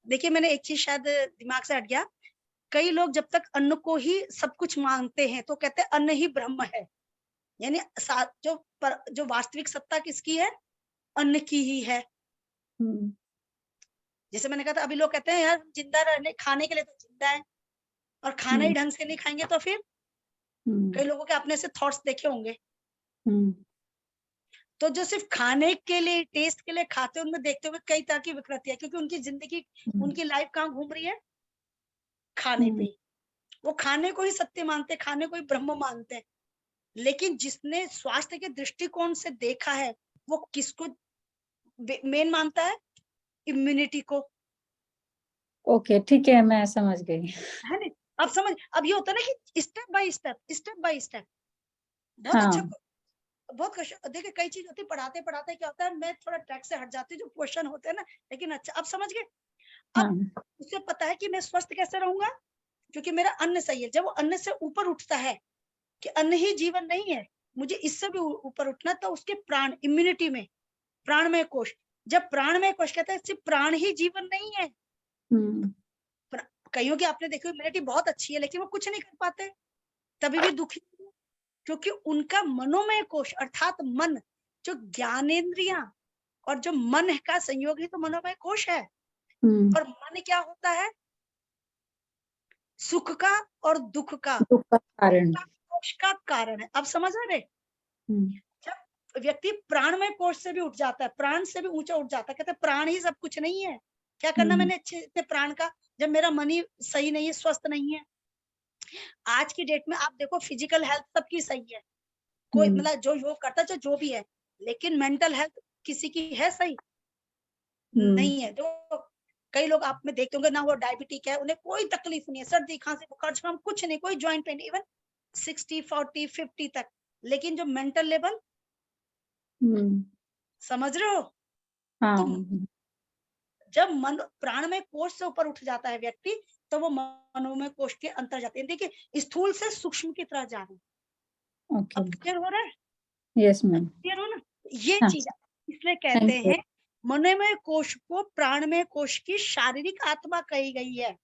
देखिए मैंने एक चीज शायद दिमाग से हट गया, कई लोग जब तक अन्न को ही सब कुछ मानते हैं तो कहते हैं अन्न ही ब्रह्म है। यानी जो वास्तविक सत्ता किसकी है, अन्न की ही है। जैसे मैंने कहा था, अभी लोग कहते हैं यार जिंदा रहने, खाने के लिए तो जिंदा है, और खाना ही ढंग से नहीं खाएंगे तो फिर, कई लोगों के अपने से थॉट्स देखे होंगे। तो जो सिर्फ खाने के लिए, टेस्ट के लिए खाते हैं, उनमें देखते हुए कई तरह की विकृति है, क्योंकि उनकी जिंदगी, उनकी लाइफ कहाँ घूम रही है, खाने पे। वो खाने को ही सत्य मानते, खाने को ही ब्रह्म मानते हैं। लेकिन जिसने स्वास्थ्य के दृष्टिकोण से देखा है, वो किसको मेन मानता है, इम्यूनिटी को। ओके, ठीक है, मैं समझ गई। है ना? अब समझ, अब ये होता है ना कि स्टेप बाय स्टेप बहुत अच्छा। हाँ, बहुत देखिए कई चीज होती है, पढ़ाते पढ़ाते क्या होता है, मैं थोड़ा ट्रैक से हट जाती हूँ, जो क्वेश्चन होते हैं ना, लेकिन अच्छा अब समझ गए। अब हाँ, उसे पता है कि मैं स्वस्थ कैसे रहूंगा, क्योंकि मेरा अन्न सही है। जब वो अन्न से ऊपर उठता है कि अन्न ही जीवन नहीं है, मुझे इससे भी ऊपर उठना, तो उसके प्राण, इम्यूनिटी में प्राणमय कोश, जब प्राणमय कोश कहते हैं सिर्फ प्राण ही जीवन नहीं है। हम्म, कईयों की आपने देखो इम्यूनिटी बहुत अच्छी है, लेकिन वो कुछ नहीं कर पाते, तभी भी दुखी, क्योंकि उनका मनोमय कोश अर्थात मन, जो ज्ञानेन्द्रियां और जो मन का संयोग ही तो मनोमय कोश है। और मन क्या होता है, सुख का और दुख का दुख का कारण। कोश का कारण है। अब समझ रहे, हम्म, जब व्यक्ति प्राणमय कोश से भी उठ जाता है, प्राण से भी ऊंचा उठ जाता है, कहते हैं प्राण ही सब कुछ नहीं है, क्या करना मैंने अच्छे से प्राण का, जब मेरा मन ही सही नहीं है, स्वस्थ नहीं है। आज की डेट में आप देखो फिजिकल हेल्थ सबकी सही है, कोई मतलब जो योग करता है जो भी है, लेकिन मेंटल हेल्थ किसी की है सही नहीं है। जो कई लोग आप में देखते होंगे ना, वो डायबिटिक है, उन्हें कोई तकलीफ नहीं है, सर्दी खांसी बुखार जुकाम कुछ नहीं, कोई ज्वाइंट पेन, इवन 60 40 50 तक, लेकिन जो मेंटल लेवल, समझ रहे हो? तो हाँ, जब मन प्राणमय कोश से ऊपर उठ जाता है व्यक्ति, तो वो मनोमय कोश के अंतर जाते हैं। देखिए स्थूल से सूक्ष्म की तरह जा रहे हैं। ओके, अब क्लियर हो रहा है? यस मैम, क्लियर हो ना? ये हाँ, चीज इसलिए कहते थैंक यू। हैं मनोमय कोश को प्राणमय कोश की शारीरिक आत्मा कही गई है।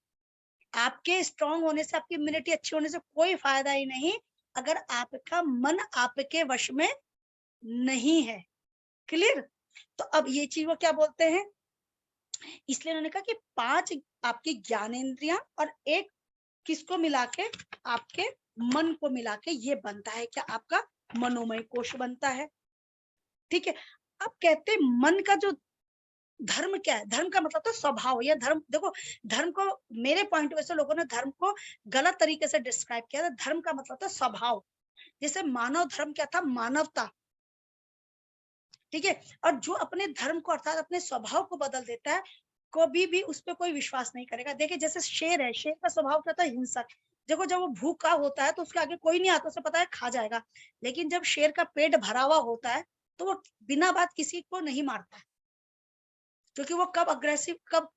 आपके स्ट्रांग होने से, आपकी इम्यूनिटी अच्छी होने से कोई फायदा ही नहीं, अगर आपका मन आपके वश में नहीं है। क्लियर? तो अब ये चीज वो क्या बोलते हैं, इसलिए उन्होंने कहा कि 5 आपकी ज्ञानेंद्रियां और एक किसको मिला के, आपके मन को मिला के ये बनता है क्या, आपका मनोमय कोश बनता है। ठीक है? अब कहते हैं मन का जो धर्म क्या है, धर्म का मतलब तो स्वभाव या धर्म। देखो धर्म को मेरे पॉइंट से लोगों ने धर्म को गलत तरीके से डिस्क्राइब किया था। धर्म का मतलब था स्वभाव, जैसे मानव धर्म क्या था, मानवता। ठीक है? और जो अपने धर्म को अर्थात अपने स्वभाव को बदल देता है, कभी भी उस पर कोई विश्वास नहीं करेगा। देखिए जैसे शेर है, शेर का स्वभाव क्या था, हिंसक। देखो जब वो भूखा होता है तो उसके आगे कोई नहीं आता, उसे पता है खा जाएगा। लेकिन जब शेर का पेट भरा हुआ होता है तो वो बिना बात किसी को नहीं मारता है, क्योंकि वो कब अग्रेसिव, कब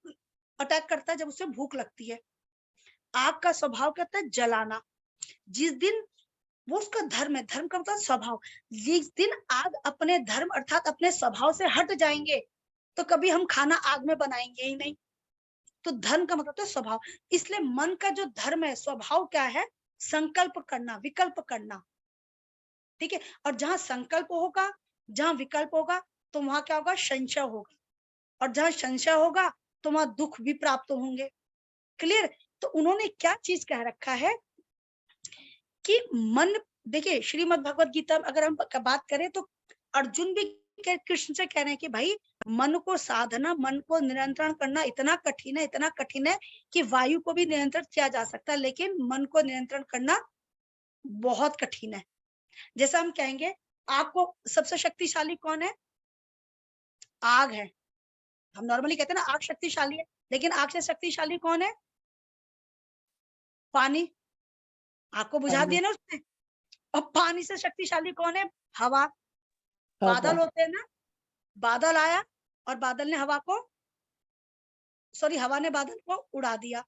अटैक करता है, जब उसे भूख लगती है। आग का स्वभाव क्या होता है, जलाना। जिस दिन वो उसका धर्म है, धर्म का मतलब स्वभाव, जिस दिन आग अपने धर्म अर्थात अपने स्वभाव से हट जाएंगे तो कभी हम खाना आग में बनाएंगे ही नहीं। तो धर्म का मतलब है स्वभाव। इसलिए मन का जो धर्म है, स्वभाव क्या है, संकल्प करना, विकल्प करना। ठीक है? और जहां संकल्प होगा, जहां विकल्प होगा, तो वहां क्या होगा, संशय होगा। और जहां संशय होगा तो वहां दुख भी प्राप्त होंगे। क्लियर? तो उन्होंने क्या चीज कह रखा है कि मन, देखिए श्रीमद् भगवत गीता अगर हम बात करें तो अर्जुन भी कृष्ण से कह रहे हैं कि भाई मन को साधना, मन को नियंत्रण करना इतना कठिन है, इतना कठिन है कि वायु को भी नियंत्रित किया जा सकता है, लेकिन मन को नियंत्रण करना बहुत कठिन है। जैसा हम कहेंगे आग को सबसे शक्तिशाली कौन है, आग है। हम नॉर्मली कहते हैं ना आग शक्तिशाली है, लेकिन आग से शक्तिशाली कौन है, पानी। आग को बुझा दिया ना उसने। और पानी से शक्तिशाली कौन है, हवा। बादल होते हैं ना, बादल आया और बादल ने हवा को, सॉरी हवा ने बादल को उड़ा दिया।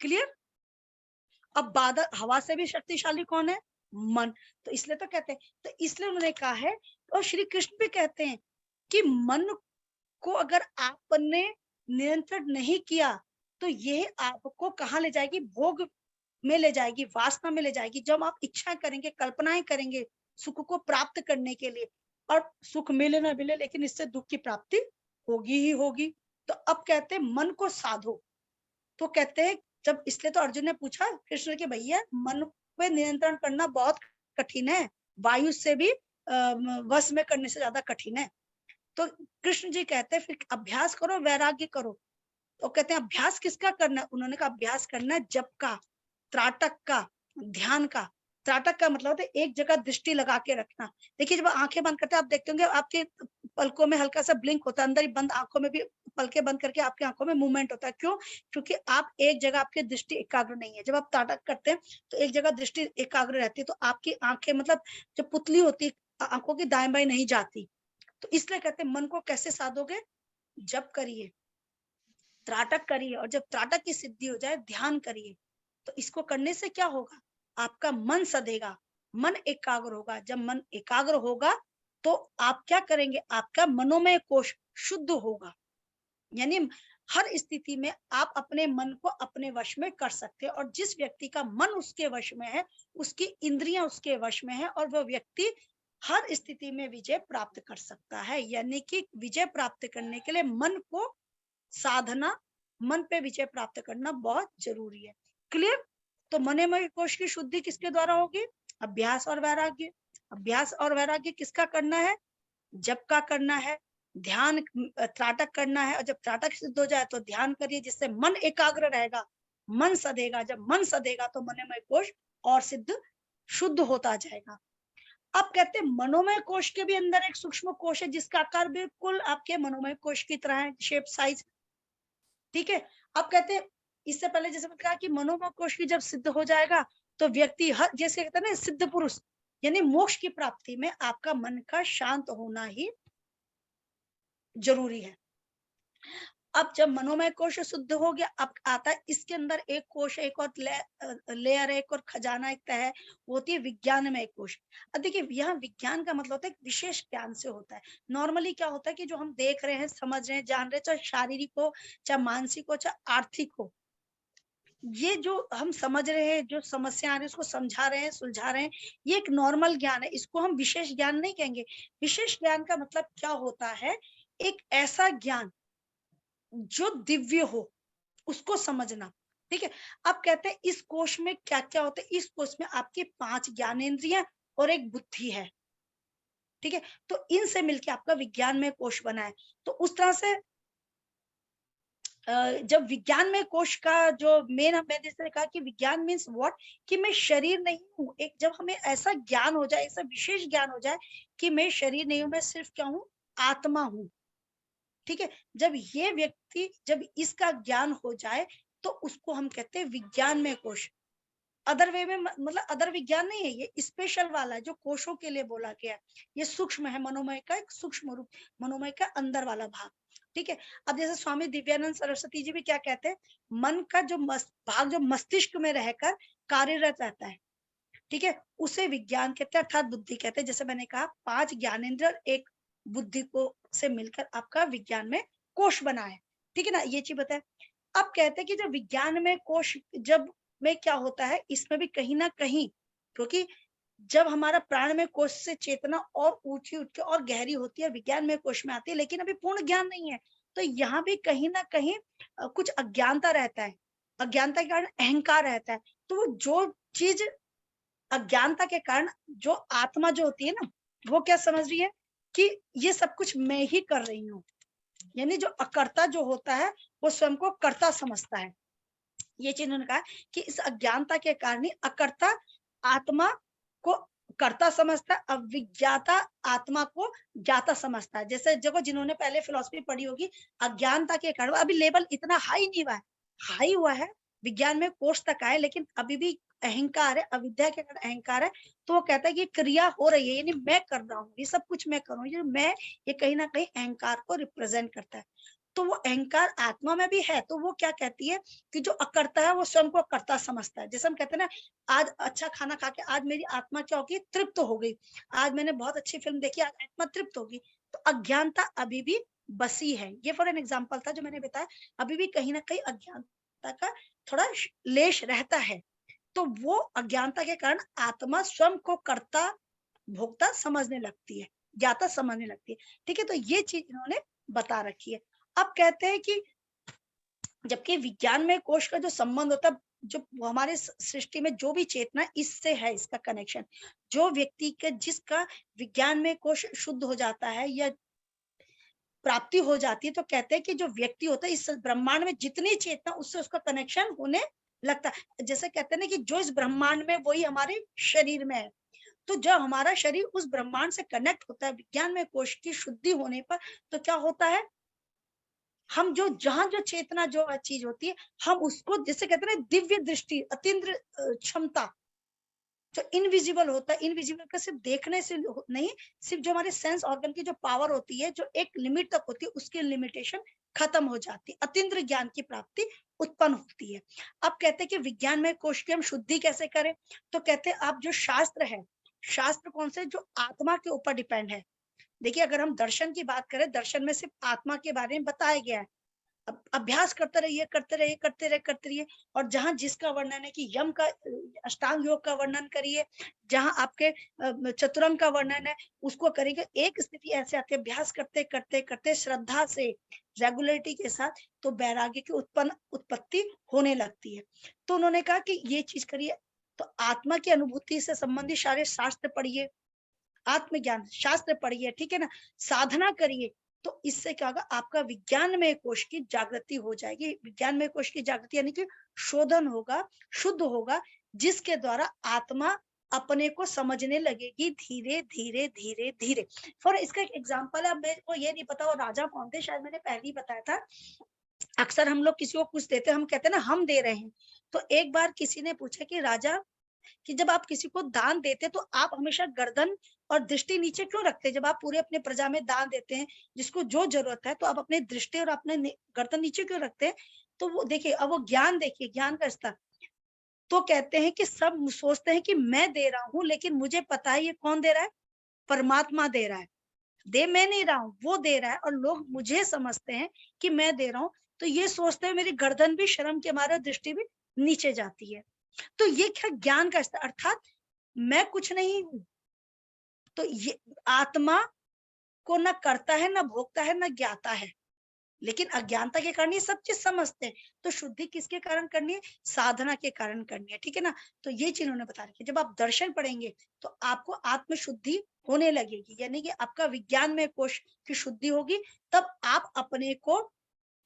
क्लियर? अब बादल, हवा से भी शक्तिशाली कौन है, मन। तो इसलिए तो कहते हैं, तो इसलिए उन्होंने कहा है, और श्री कृष्ण भी कहते हैं कि मन को अगर आपने नियंत्रण नहीं किया तो ये आपको कहाँ ले जाएगी, भोग में ले जाएगी, वासना में ले जाएगी। जब आप इच्छाएं करेंगे, कल्पनाएं करेंगे सुख को प्राप्त करने के लिए, और सुख मिले ना मिले लेकिन इससे दुख की प्राप्ति होगी ही होगी। तो अब कहते हैं मन को साधो। तो कहते हैं जब, इसलिए तो अर्जुन ने पूछा कृष्ण के, भैया मन पे नियंत्रण करना बहुत कठिन है, वायु से भी वश में करने से ज्यादा कठिन है। तो कृष्ण जी कहते हैं फिर अभ्यास करो, वैराग्य करो। तो कहते हैं अभ्यास किसका करना है, उन्होंने कहा अभ्यास करना है जप का, त्राटक का, ध्यान का। त्राटक का मतलब होता है एक जगह दृष्टि लगा के रखना। देखिए जब आंखें बंद करते हैं आप देखते होंगे आपके पलकों में हल्का सा ब्लिंक होता है, अंदर ही बंद आंखों में भी पलके बंद करके आपकी आंखों में मूवमेंट होता है। क्यों? क्योंकि आप एक जगह, आपकी दृष्टि एकाग्र नहीं है। जब आप ताटक करते हैं तो एक जगह दृष्टि एकाग्र रहती है, तो आपकी आंखें मतलब जो पुतली होती है आंखों की दाएं बाएं नहीं जाती। तो इसलिए कहते हैं मन को कैसे साधोगे? जप करिए, त्राटक करिए, और जब त्राटक की सिद्धि हो जाए ध्यान करिए। तो इसको करने से क्या होगा? आपका मन सधेगा, मन एकाग्र होगा। जब मन एकाग्र होगा तो आप क्या करेंगे? आपका मनोमय कोश शुद्ध होगा। यानी हर स्थिति में आप अपने मन को अपने वश में कर सकते हैं, और जिस व्यक्ति का मन उसके वश में है, उसकी इंद्रियां उसके वश में है, और वह व्यक्ति हर स्थिति में विजय प्राप्त कर सकता है। यानी कि विजय प्राप्त करने के लिए मन को साधना, मन पे विजय प्राप्त करना बहुत जरूरी है। क्लियर? तो मनोमय कोश की शुद्धि किसके द्वारा होगी? अभ्यास और वैराग्य। अभ्यास और वैराग्य किसका करना है? जप का करना है, ध्यान त्राटक करना है, और जब त्राटक सिद्ध हो जाए तो ध्यान करिए, जिससे मन एकाग्र रहेगा, मन सधेगा। जब मन सधेगा तो मनोमय कोश और सिद्ध शुद्ध होता जाएगा। अब कहते हैं मनोमय कोश के भी अंदर एक सूक्ष्म कोश है जिसका आकार बिल्कुल आपके मनोमय कोश की तरह है, शेप साइज। ठीक है। अब कहते हैं, इससे पहले जैसे मैंने कहा कि मनोमय कोश की जब सिद्ध हो जाएगा तो व्यक्ति हर, जैसे कहते हैं ना सिद्ध पुरुष, यानी मोक्ष की प्राप्ति में आपका मन का शांत होना ही जरूरी है। अब जब मनोमय कोश शुद्ध हो गया, अब आता है इसके अंदर एक कोश, एक और लेयर, एक और खजाना, एक तह होती है विज्ञानमय कोश। अब देखिए यहाँ विज्ञान का मतलब होता है विशेष ज्ञान से होता है। नॉर्मली क्या होता है कि जो हम देख रहे हैं, समझ रहे हैं, जान रहे हैं, चाहे शारीरिक हो, चाहे मानसिक हो, चाहे आर्थिक हो, ये जो हम समझ रहे हैं, जो समस्या आ रही है उसको समझा रहे हैं, सुलझा रहे हैं, ये एक नॉर्मल ज्ञान है। इसको हम विशेष ज्ञान नहीं कहेंगे। विशेष ज्ञान का मतलब क्या होता है? एक ऐसा ज्ञान जो दिव्य हो, उसको समझना। ठीक है। अब कहते हैं इस कोश में क्या क्या होता है? इस कोश में आपकी 5 ज्ञानेंद्रियां और एक बुद्धि है। ठीक है। तो इनसे मिलके आपका विज्ञान में कोश बना है। तो उस तरह से जब विज्ञान में कोश का जो मेन, मैंने जैसे कहा कि विज्ञान मीन्स व्हाट, कि मैं शरीर नहीं हूँ। एक जब हमें ऐसा ज्ञान हो जाए, ऐसा विशेष ज्ञान हो जाए कि मैं शरीर नहीं हूँ, मैं सिर्फ क्या हूँ? आत्मा हूँ। ठीक है। जब ये व्यक्ति, जब इसका ज्ञान हो जाए तो उसको हम कहते हैं विज्ञान में कोश। अदर वे में मतलब अदर विज्ञान नहीं है, ये स्पेशल वाला है जो कोशों के लिए बोला गया है। ये सूक्ष्म है, मनोमय का एक सूक्ष्म रूप, मनोमय का अंदर वाला भाग। ठीक है। अब जैसे स्वामी दिव्यानंद सरस्वती जी भी क्या कहते हैं, मन का जो भाग जो मस्तिष्क में रहकर कार्यरत रहता है, ठीक है, उसे विज्ञान कहते हैं, अर्थात बुद्धि कहते हैं। जैसे मैंने कहा 5 ज्ञानेंद्र और एक बुद्धि को से मिलकर आपका विज्ञान में कोश बना है। ठीक है ना, ये चीज बताए। अब कहते हैं कि जब विज्ञान में कोश जब में क्या होता है, इसमें भी कहीं ना कहीं, क्योंकि जब हमारा प्राण में कोश से चेतना और ऊंची उठ के और गहरी होती है, विज्ञान में कोश में आती है, लेकिन अभी पूर्ण ज्ञान नहीं है। तो यहाँ भी कहीं ना कहीं कुछ अज्ञानता रहता है। अज्ञानता के कारण अहंकार रहता है। तो वो जो चीज अज्ञानता के कारण जो आत्मा जो होती है ना, वो क्या समझ रही है कि ये सब कुछ मैं ही कर रही हूँ। यानी जो अकर्ता जो होता है वो स्वयं को कर्ता समझता है। ये चीज उन्होंने कहा कि इस अज्ञानता के कारण ही अकर्ता आत्मा को कर्ता समझता है, अविज्ञाता आत्मा को ज्ञाता समझता है। जैसे देखो जिन्होंने पहले फिलॉसफी पढ़ी होगी, अज्ञानता के कारण अभी लेवल इतना हाई नहीं हुआ है, हाई हुआ है, विज्ञान में कोर्स तक आए, लेकिन अभी भी अहंकार है, अविद्या के कारण अहंकार है। तो वो कहता है कि क्रिया हो रही है, यानी मैं कर रहा हूँ, ये सब कुछ मैं कर रहा हूँ, ये मैं, ये कहीं ना कहीं अहंकार को रिप्रेजेंट करता है। तो वो अहंकार आत्मा में भी है। तो वो क्या कहती है कि जो अकर्ता है वो स्वयं को कर्ता समझता है। जैसे हम कहते हैं ना, आज अच्छा खाना खा के आज मेरी आत्मा क्या होगी? तृप्त हो गई। आज मैंने बहुत अच्छी फिल्म देखी, आज आत्मा तृप्त होगी। तो अज्ञानता अभी भी बसी है। ये फॉर एन एग्जाम्पल था जो मैंने बताया। अभी भी कहीं ना कहीं अज्ञानता का थोड़ा लेश रहता है। तो वो अज्ञानता के कारण आत्मा स्वयं को कर्ता भोक्ता समझने लगती है, ज्ञाता समझने लगती है। ठीक है। तो ये चीज इन्होंने बता रखी है। अब कहते हैं कि जबकि विज्ञान में कोश का जो संबंध होता है, जो हमारे सृष्टि में जो भी चेतना, इससे है इसका कनेक्शन। जो व्यक्ति के जिसका विज्ञान में कोश शुद्ध हो जाता है या प्राप्ति हो जाती है, तो कहते हैं कि जो व्यक्ति होता है इस ब्रह्मांड में जितनी चेतना, उससे उसका कनेक्शन होने लगता है। जैसे कहते हैं ना कि जो इस ब्रह्मांड में वही हमारे शरीर में है। तो जब हमारा शरीर उस ब्रह्मांड से कनेक्ट होता है विज्ञान में कोश की शुद्धि होने पर, तो क्या होता है हम जो जहां जो चेतना जो चीज होती है, हम उसको जैसे कहते हैं ना दिव्य दृष्टि, अतीन्द्र क्षमता, जो इनविजिबल होता है, इनविजिबल का सिर्फ देखने से नहीं, सिर्फ जो हमारे सेंस ऑर्गन की जो पावर होती है, जो एक लिमिट तक होती है, उसकी लिमिटेशन खत्म हो जाती है, अतीन्द्र ज्ञान की प्राप्ति उत्पन्न होती है। अब कहते हैं कि विज्ञान में कोश की हम शुद्धि कैसे करें, तो कहते हैं आप जो शास्त्र है, शास्त्र कौन से, जो आत्मा के ऊपर डिपेंड है। देखिए अगर हम दर्शन की बात करें, दर्शन में सिर्फ आत्मा के बारे में बताया गया है, अभ्यास करते रहिए, करते रहिए। और जहां जिसका वर्णन है कि यम का अष्टांग योग का वर्णन करिए, जहां आपके चतुरंग का वर्णन है उसको करेंगे। एक स्थिति ऐसे आती है, अभ्यास करते करते करते श्रद्धा से, रेगुलरिटी के साथ, तो वैराग्य की उत्पत्ति होने लगती है। तो उन्होंने कहा कि ये चीज करिए। तो आत्मा की अनुभूति से संबंधित सारे शास्त्र पढ़िए, आत्मज्ञान शास्त्र पढ़िए, ठीक है ना, साधना करिए। तो इससे क्या होगा, आपका विज्ञानमय कोश की जागृति हो जाएगी। विज्ञानमय कोश की जागृति यानी कि शोधन होगा, शुद्ध होगा, जिसके द्वारा आत्मा अपने को समझने लगेगी धीरे धीरे धीरे धीरे। फॉर इसका एक एग्जांपल है, अब मेरे को ये नहीं पता वो राजा कौन थे, शायद मैंने पहले ही बताया था। अक्सर हम लोग किसी को कुछ देते, हम कहते हैं ना हम दे रहे हैं। तो एक बार किसी ने पूछा कि राजा, कि जब आप किसी को दान देते तो आप हमेशा गर्दन और दृष्टि नीचे क्यों रखते हैं? जब आप पूरे अपने प्रजा में दान देते हैं, जिसको जो जरूरत है, तो आप अपने दृष्टि और अपने गर्दन नीचे क्यों रखते हैं? तो वो देखिए, अब वो ज्ञान देखिए, ज्ञान का स्तर। तो कहते हैं कि सब सोचते हैं कि मैं दे रहा हूं, लेकिन मुझे पता है ये कौन दे रहा है, परमात्मा दे रहा है। दे मैं नहीं रहा हूं, वो दे रहा है, और लोग मुझे समझते हैं कि मैं दे रहा हूं, तो ये सोचते हैं मेरी गर्दन भी शर्म के मारे, दृष्टि भी नीचे जाती है। तो ये क्या ज्ञान का स्तर, अर्थात मैं कुछ नहीं हूं। तो ये आत्मा को न करता है, न भोगता है, न ज्ञाता है, लेकिन अज्ञानता के कारण ये सब चीज समझते हैं। तो शुद्धि किसके कारण करनी है? साधना के कारण करनी है, ठीक है ना। तो ये चीज उन्होंने बता रखी है। जब आप दर्शन पढ़ेंगे तो आपको आत्म शुद्धि होने लगेगी, यानी कि आपका विज्ञान में कोश की शुद्धि होगी। तब आप अपने को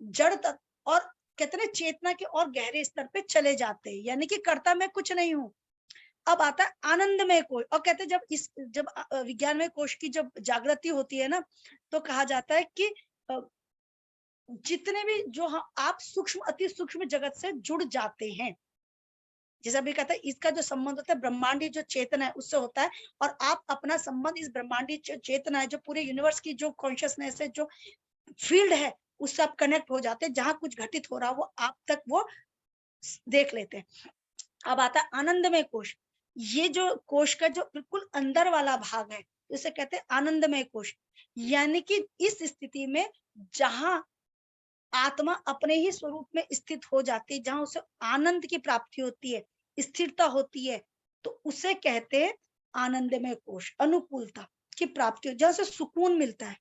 जड़ तक और कहते हैं चेतना के और गहरे स्तर पे चले जाते हैं, यानी कि करता मैं कुछ नहीं हूं। अब आता है आनंदमय कोश, और कहते हैं जब विज्ञानमय कोश की जब जागृति होती है ना, तो कहा जाता है कि जितने भी जो आप सूक्ष्म अति सूक्ष्म जगत से जुड़ जाते हैं, जैसा भी कहता है, इसका जो संबंध होता है ब्रह्मांडी जो चेतना है उससे होता है, और आप अपना संबंध इस ब्रह्मांडी चेतना है, जो पूरे यूनिवर्स की जो कॉन्शियसनेस है, जो फील्ड है, उससे आप कनेक्ट हो जाते हैं। जहां कुछ घटित हो रहा वो आप तक वो देख लेते हैं। अब आता है आनंदमय कोश। ये जो कोश का जो बिल्कुल अंदर वाला भाग है, उसे कहते हैं आनंदमय कोश। यानी कि इस स्थिति में जहां आत्मा अपने ही स्वरूप में स्थित हो जाती है, जहां उसे आनंद की प्राप्ति होती है, स्थिरता होती है, तो उसे कहते हैं आनंदमय कोश। अनुकूलता की प्राप्ति, जहां से सुकून मिलता है,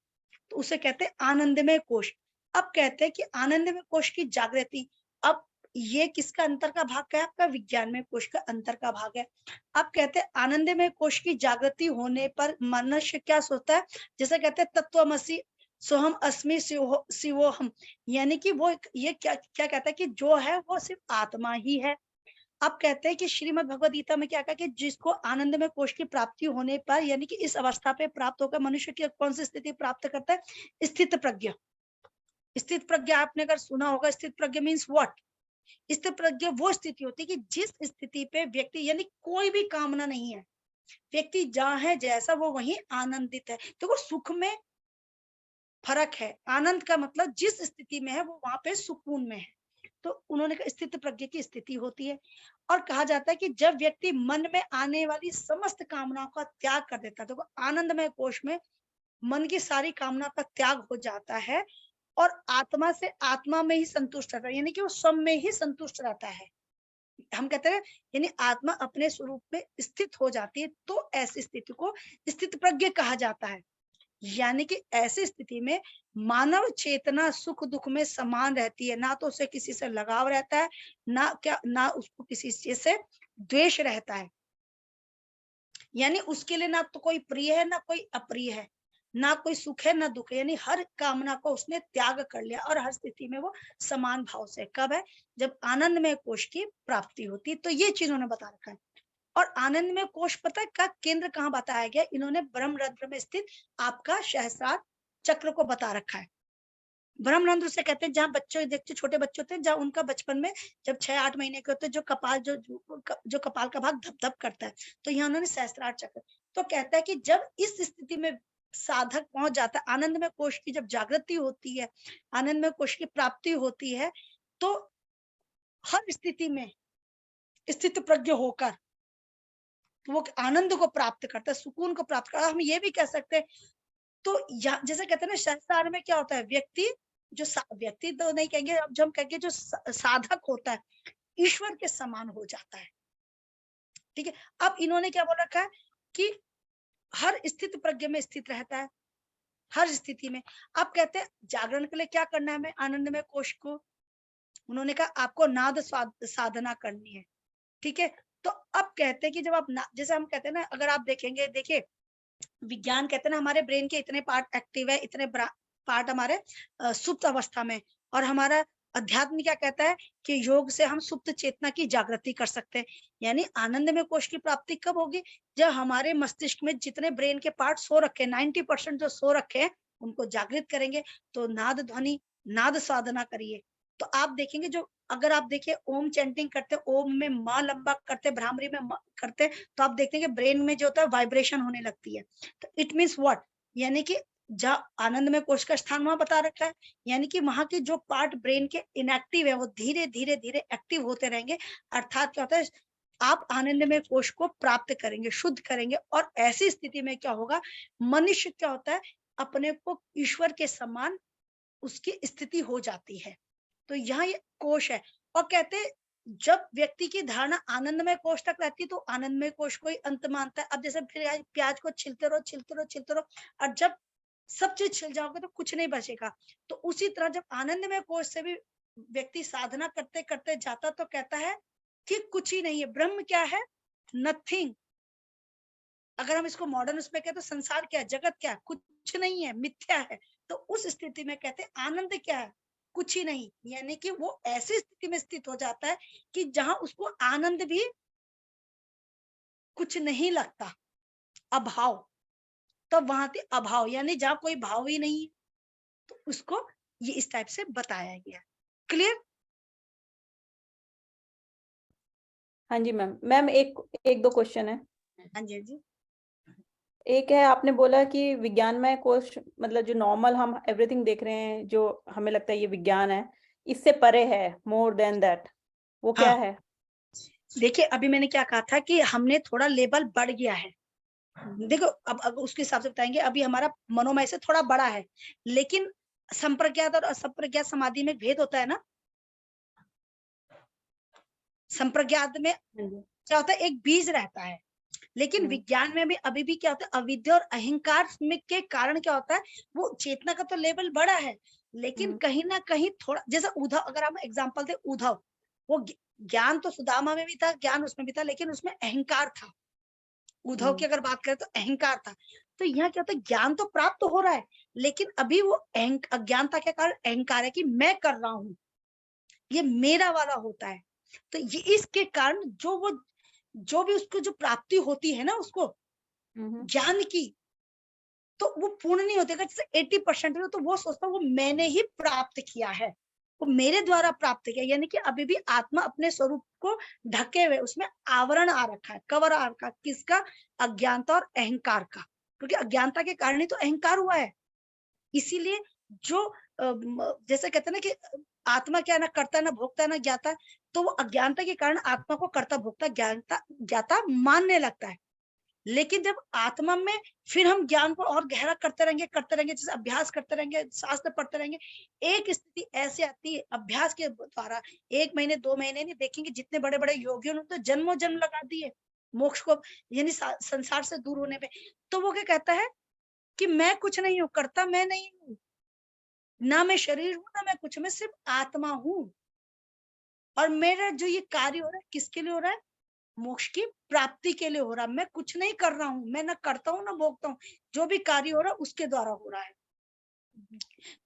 तो उसे कहते हैं आनंदमय कोश। अब कहते हैं कि आनंदमय कोश की जागृति, अब ये किसका अंतर का भाग है? आपका विज्ञानमय कोश का अंतर का भाग है। अब कहते हैं आनंदमय कोश की जागृति होने पर मनुष्य क्या सोचता है? जैसे कहते हैं तत्वमसि सोहम अस्मि शिवोहम, यानी कि वो ये क्या क्या कहता है कि जो है वो सिर्फ आत्मा ही है। अब कहते हैं कि श्रीमद् भगवद गीता में क्या कहा कि जिसको आनंदमय कोश की प्राप्ति होने पर, यानी कि इस अवस्था पे प्राप्त होकर मनुष्य की कौन सी स्थिति प्राप्त करता है? स्थित प्रज्ञा। स्थित प्रज्ञा आपने अगर सुना होगा, स्थित प्रज्ञा मीन्स व्हाट? स्थित प्रज्ञा वो स्थिति होती है कि जिस स्थिति पे व्यक्ति, यानी कोई भी कामना नहीं है, व्यक्ति जहाँ है जैसा वो वहीं आनंदित है। तो वो सुख में फर्क है। आनंद का मतलब जिस स्थिति में है वो वहां पे सुकून में है। तो उन्होंने कहा स्थित प्रज्ञा की स्थिति होती है। और कहा जाता है कि जब व्यक्ति मन में आने वाली समस्त कामनाओं का त्याग कर देता है, तो आनंदमय कोश में मन की सारी कामना का त्याग हो जाता है, और आत्मा से आत्मा में ही संतुष्ट रहता है, यानी कि वो सब में ही संतुष्ट रहता है। हम कहते हैं यानी आत्मा अपने स्वरूप में स्थित हो जाती है, तो ऐसी स्थिति को स्थित प्रज्ञ कहा जाता है। यानी कि ऐसी स्थिति में मानव चेतना सुख दुख में समान रहती है, ना तो उसे किसी से लगाव रहता है, ना उसको किसी चीज से द्वेष रहता है। यानी उसके लिए ना तो कोई प्रिय है, ना कोई अप्रिय है, ना कोई सुख है, ना दुख है, यानी हर कामना को उसने त्याग कर लिया, और हर स्थिति में वो समान भाव से। कब है? जब आनंदमय कोश की प्राप्ति होती है। तो ये चीज उन्होंने बता रखा है। और आनंदमय कोश पता है का केंद्र कहाँ बताया गया? इन्होंने ब्रह्मरंध्र में स्थित आपका सहस्रार चक्र को बता रखा है। ब्रह्मरंध्र से कहते हैं जहाँ बच्चे देखते छोटे बच्चे होते हैं, जहाँ उनका बचपन में जब 6-8 महीने के होते हैं, जो कपाल जो कपाल का भाग धप धप करता है, तो यहाँ उन्होंने सहस्त्रार चक्र। तो कहता है कि जब इस स्थिति में साधक पहुंच जाता है, आनंदमय कोश की जब जागृति होती है, आनंदमय कोश की प्राप्ति होती है, तो हर स्थिति में स्थित प्रज्ञ होकर वो आनंद को प्राप्त करता है, सुकून को प्राप्त करता है। हम ये भी कह सकते हैं, तो जैसे कहते हैं ना, सहस्त्रार में क्या होता है, व्यक्ति व्यक्ति तो नहीं कहेंगे, अब जो हम कहेंगे जो साधक होता है, ईश्वर के समान हो जाता है। ठीक है, अब इन्होंने क्या बोल रखा है कि हर स्थित प्रज्ञ में स्थित रहता है, हर स्थिति में। अब कहते हैं जागरण के लिए क्या करना है हमें, आनंदमय कोश को, उन्होंने कहा आपको नाद साधना करनी है। ठीक है, तो अब कहते हैं कि जब आप जैसे हम कहते हैं ना, अगर आप देखेंगे, देखिए विज्ञान कहते हैं ना, हमारे ब्रेन के इतने पार्ट एक्टिव है, इतने पार्ट हमारे सुप्त अवस्था में, और हमारा अध्यात्म क्या कहता है कि योग से हम सुप्त चेतना की जागृति कर सकते हैं। यानी आनंदमय कोश की प्राप्ति कब होगी, जब हमारे मस्तिष्क में जितने ब्रेन के पार्ट सो रखे हैं, 90% जो सो रखे हैं, उनको जागृत करेंगे। तो नाद ध्वनि, नाद साधना करिए, तो आप देखेंगे, जो अगर आप देखिए ओम चैंटिंग करते, ओम में माँ लंबा करते, भ्रामरी में करते, तो आप देखते हैं कि ब्रेन में जो होता है वाइब्रेशन होने लगती है। तो इट मीन्स व्हाट, यानी कि जहाँ आनंदमय कोश का स्थान वहां बता रखा है, यानी कि वहां के जो पार्ट ब्रेन के इनएक्टिव है, वो धीरे धीरे धीरे एक्टिव होते रहेंगे। अर्थात क्या होता है, आप आनंदमय कोश को प्राप्त करेंगे, शुद्ध करेंगे, और ऐसी स्थिति में क्या होगा, मनुष्य क्या होता है, अपने को ईश्वर के समान उसकी स्थिति हो जाती है। तो यहाँ ये कोश है, और कहते हैं जब व्यक्ति की धारणा आनंदमय कोश तक रहती है, तो आनंदमय कोश को ही अंत मानता है। अब जैसे फिर प्याज को छिलते रहो छिलते रहो छिलते रहो, और जब सब चीज छिल जाओगे तो कुछ नहीं बचेगा। तो उसी तरह जब आनंदमय कोश से भी व्यक्ति साधना करते करते जाता, तो कहता है कि कुछ ही नहीं है, ब्रह्म क्या है, नथिंग। अगर हम इसको मॉडर्न उसमें कहते, तो संसार क्या है, जगत क्या है, कुछ नहीं है, मिथ्या है। तो उस स्थिति में कहते हैं आनंद क्या है, कुछ ही नहीं। यानी कि वो ऐसी स्थिति में स्थित हो जाता है कि जहां उसको आनंद भी कुछ नहीं लगता, अभाव। तब वहां पे अभाव, यानी जहां कोई भाव ही नहीं है, तो उसको ये इस टाइप से बताया गया। क्लियर? हाँ जी मैम। मैम एक दो क्वेश्चन है। हाँ जी, हाँ जी। एक है, आपने बोला कि विज्ञानमय कोश मतलब जो नॉर्मल हम एवरीथिंग देख रहे हैं, जो हमें लगता है ये विज्ञान है, इससे परे है, मोर देन दैट, वो क्या है? देखिए अभी मैंने क्या कहा था कि हमने थोड़ा लेवल बढ़ गया है। देखो अब उसके हिसाब से बताएंगे, अभी हमारा मनोमय से थोड़ा बड़ा है, लेकिन संप्रज्ञात और असंप्रज्ञात समाधि में भेद होता है ना। संप्रज्ञात में क्या होता है, एक बीज रहता है, लेकिन विज्ञान में भी अभी भी क्या होता है, अविद्या और अहंकार में के कारण क्या होता है, वो चेतना का तो लेवल बड़ा है, लेकिन कहीं ना कहीं थोड़ा, जैसे उद्धव, अगर हम एग्जांपल दे, उद्धव, वो ज्ञान तो सुदामा में भी था, ज्ञान उसमें भी था, लेकिन उसमें अहंकार था। उद्धव की अगर बात करें तो अहंकार था। तो यहाँ क्या होता है, ज्ञान तो प्राप्त हो रहा है, लेकिन अभी वो अज्ञानता के कारण अहंकार है कि मैं कर रहा हूं, ये मेरा वाला होता है। तो ये इसके कारण जो भी उसको जो प्राप्ति होती है ना, उसको ज्ञान की, तो वो पूर्ण नहीं होती। जैसे 80% है, तो वो सोचता है वो मैंने ही प्राप्त किया है, वो मेरे द्वारा प्राप्त किया। यानी कि अभी भी आत्मा अपने स्वरूप को ढके हुए, उसमें आवरण आ रखा है, कवर आ रखा है, किसका, अज्ञानता और अहंकार का, क्योंकि अज्ञानता के कारण ही तो अहंकार हुआ है। इसीलिए जो जैसे कहते हैं ना कि आत्मा क्या, ना करता ना भोगता ना ज्ञाता, तो वो अज्ञानता के कारण आत्मा को कर्ता भोक्ता ज्ञाता मानने लगता है। लेकिन जब आत्मा में फिर हम ज्ञान को और गहरा करते रहेंगे, जैसे अभ्यास करते रहेंगे, शास्त्र पढ़ते रहेंगे, एक स्थिति ऐसे आती है अभ्यास के द्वारा, 1 महीने 2 महीने नहीं, देखेंगे जितने बड़े बड़े योगियों ने तो जन्मों जन्म लगा दिए मोक्ष को, यानी संसार से दूर होने पे। तो वो क्या कहता है कि मैं कुछ नहीं हूँ, करता मैं नहीं हूँ, ना मैं शरीर हूँ, ना मैं कुछ, मैं सिर्फ आत्मा हूँ। और मेरा जो ये कार्य हो रहा है, किसके लिए हो रहा है, मोक्ष की प्राप्ति के लिए हो रहा है। मैं कुछ नहीं कर रहा हूं, मैं ना करता हूं ना भोगता हूं, जो भी कार्य हो रहा है उसके द्वारा हो रहा है।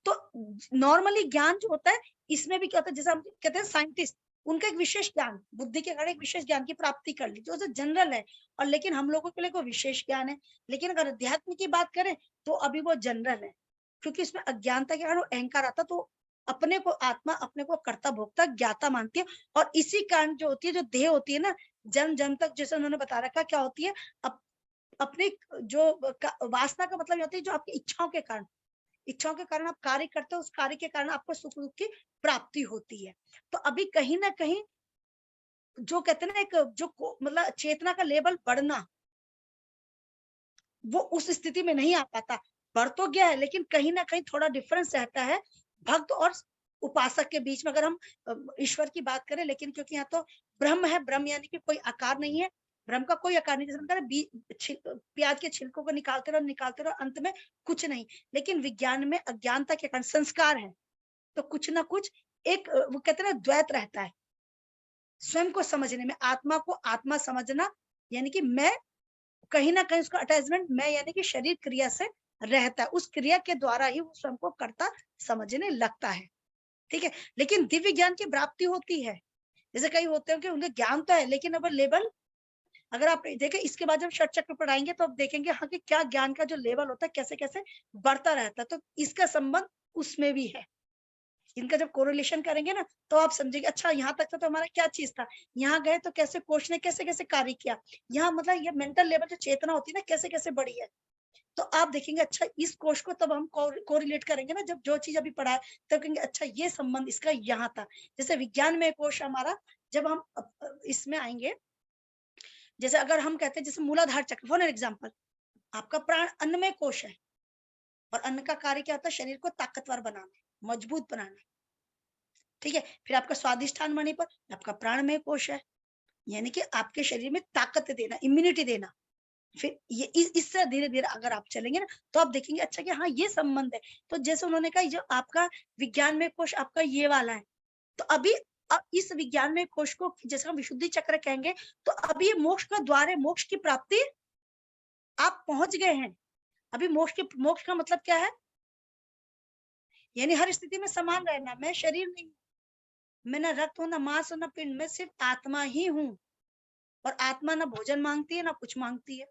तो नॉर्मली ज्ञान जो होता है, इसमें भी क्या होता है, जैसे हम कहते हैं साइंटिस्ट, उनका एक विशेष ज्ञान, बुद्धि के कारण एक विशेष ज्ञान की प्राप्ति कर ली, जो जनरल है, और लेकिन हम लोगों के लिए कोई विशेष ज्ञान है। लेकिन अगर अध्यात्म की बात करें तो अभी वो जनरल है। क्योंकि इसमें अज्ञानता के कारण अहंकार आता, तो अपने को आत्मा अपने को कर्ता भोक्ता ज्ञाता मानती है। और इसी कारण जो होती है, जो देह होती है ना, जन्म जन्म तक, जैसे उन्होंने बता रखा, क्या होती है, अपनी जो वासना का मतलब होती है, जो आपकी इच्छाओं के कारण आप कार्य करते हो, उस कार्य के कारण आपको सुख दुख की प्राप्ति होती है। तो अभी कहीं ना कहीं जो कहते हैं ना, एक जो मतलब चेतना का लेवल बढ़ना, वो उस स्थिति में नहीं आ पाता। बढ़ तो गया है, लेकिन कहीं ना कहीं थोड़ा डिफरेंस रहता है भक्त और उपासक के बीच में, अगर हम ईश्वर की बात करें। लेकिन क्योंकि यहाँ तो ब्रह्म है, ब्रह्म यानी कि कोई आकार नहीं है, ब्रह्म का कोई आकार नहीं, जैसे प्याज के छिलकों को निकालते रहो, अंत में कुछ नहीं। लेकिन विज्ञान में अज्ञानता के कारण संस्कार है, तो कुछ ना कुछ एक वो कहते हैं ना द्वैत रहता है स्वयं को समझने में। आत्मा को आत्मा समझना यानी कि मैं, कहीं ना कहीं उसका अटैचमेंट मैं यानी कि शरीर क्रिया से रहता है, उस क्रिया के द्वारा ही वो स्वयं को कर्ता समझने लगता है। ठीक है, लेकिन दिव्य ज्ञान की प्राप्ति होती है। जैसे कई होते हैं कि उनके ज्ञान तो है, लेकिन अब लेवल, अगर आप देखें इसके बाद जब षट चक्र पढ़ाएंगे तो आप देखेंगे हाँ कि क्या ज्ञान का जो लेवल होता है कैसे कैसे बढ़ता रहता है। तो इसका संबंध उसमें भी है। इनका जब कोरिलेशन करेंगे ना, तो आप समझेंगे अच्छा यहाँ तक तो हमारा क्या चीज था, यहाँ गए तो कैसे कोश ने कैसे कैसे कार्य किया, यहाँ मतलब ये मेंटल लेवल जो चेतना होती है ना कैसे कैसे बढ़ी है। तो आप देखेंगे अच्छा इस कोश को तब हम कोरिलेट करेंगे ना, जब जो चीज अभी पढ़ा है तब कहेंगे अच्छा ये संबंध इसका यहाँ था। जैसे विज्ञान में कोश हमारा, जब हम इसमें आएंगे, जैसे अगर हम कहते हैं जैसे मूलाधार चक्र फॉर एग्जाम्पल, आपका प्राण अन्नमय कोश है, और अन्न का कार्य क्या होता है, शरीर को ताकतवर बनाना, मजबूत बनाना। ठीक है, फिर आपका स्वादिष्ठान मणि पर आपका प्राणमय कोश है, यानी कि आपके शरीर में ताकत देना, इम्यूनिटी देना। फिर ये इससे धीरे धीरे अगर आप चलेंगे ना, तो आप देखेंगे अच्छा कि हाँ ये संबंध है। तो जैसे उन्होंने कहा जो आपका विज्ञान में कोश आपका ये वाला है, तो अभी इस विज्ञान में कोश को जैसे हम विशुद्धि चक्र कहेंगे, तो अभी मोक्ष का द्वार है, मोक्ष की प्राप्ति आप पहुंच गए हैं। अभी मोक्ष का मतलब क्या है, यानी हर स्थिति में समान रहना। मैं शरीर नहीं, मैं ना रक्त हूं, ना मांस हूं, ना पिंड, मैं सिर्फ आत्मा ही हूं। और आत्मा ना भोजन मांगती है ना कुछ मांगती है।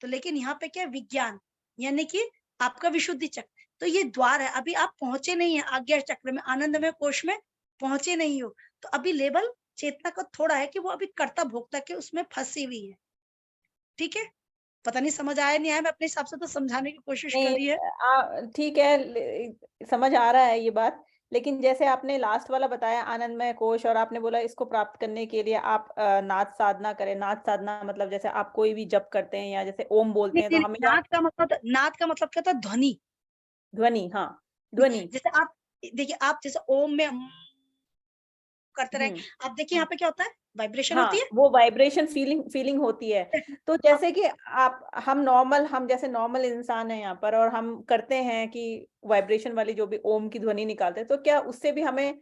तो लेकिन यहाँ पे क्या विज्ञान यानी कि आपका विशुद्धि चक्र, तो ये द्वार है। अभी आप पहुंचे नहीं है आज्ञा चक्र में, आनंदमय कोश में पहुंचे नहीं हो। तो अभी लेवल चेतना का थोड़ा है कि वो अभी कर्ता भोक्ता के उसमें फंसी हुई है। ठीक है, पता नहीं समझ आया नहीं आया, मैं अपने हिसाब से तो समझाने की कोशिश करी है। ठीक है, समझ आ रहा है ये बात। लेकिन जैसे आपने लास्ट वाला बताया आनंदमय कोश, और आपने बोला इसको प्राप्त करने के लिए आप नाद साधना करें। नाद साधना मतलब जैसे आप कोई भी जप करते हैं या जैसे ओम बोलते हैं, तो हमें नाद का मतलब क्या होता है, ध्वनि। ध्वनि, हाँ ध्वनि। जैसे आप देखिए, आप जैसे ओम में करते रहे, आप देखिए यहाँ पे क्या होता है, वाइब्रेशन हाँ, होती है। वो वाइब्रेशन फीलिंग होती है। तो जैसे कि हम जैसे नॉर्मल इंसान है यहाँ पर, और हम करते हैं कि वाइब्रेशन वाली जो भी ओम की ध्वनि निकालते हैं, तो क्या उससे भी हमें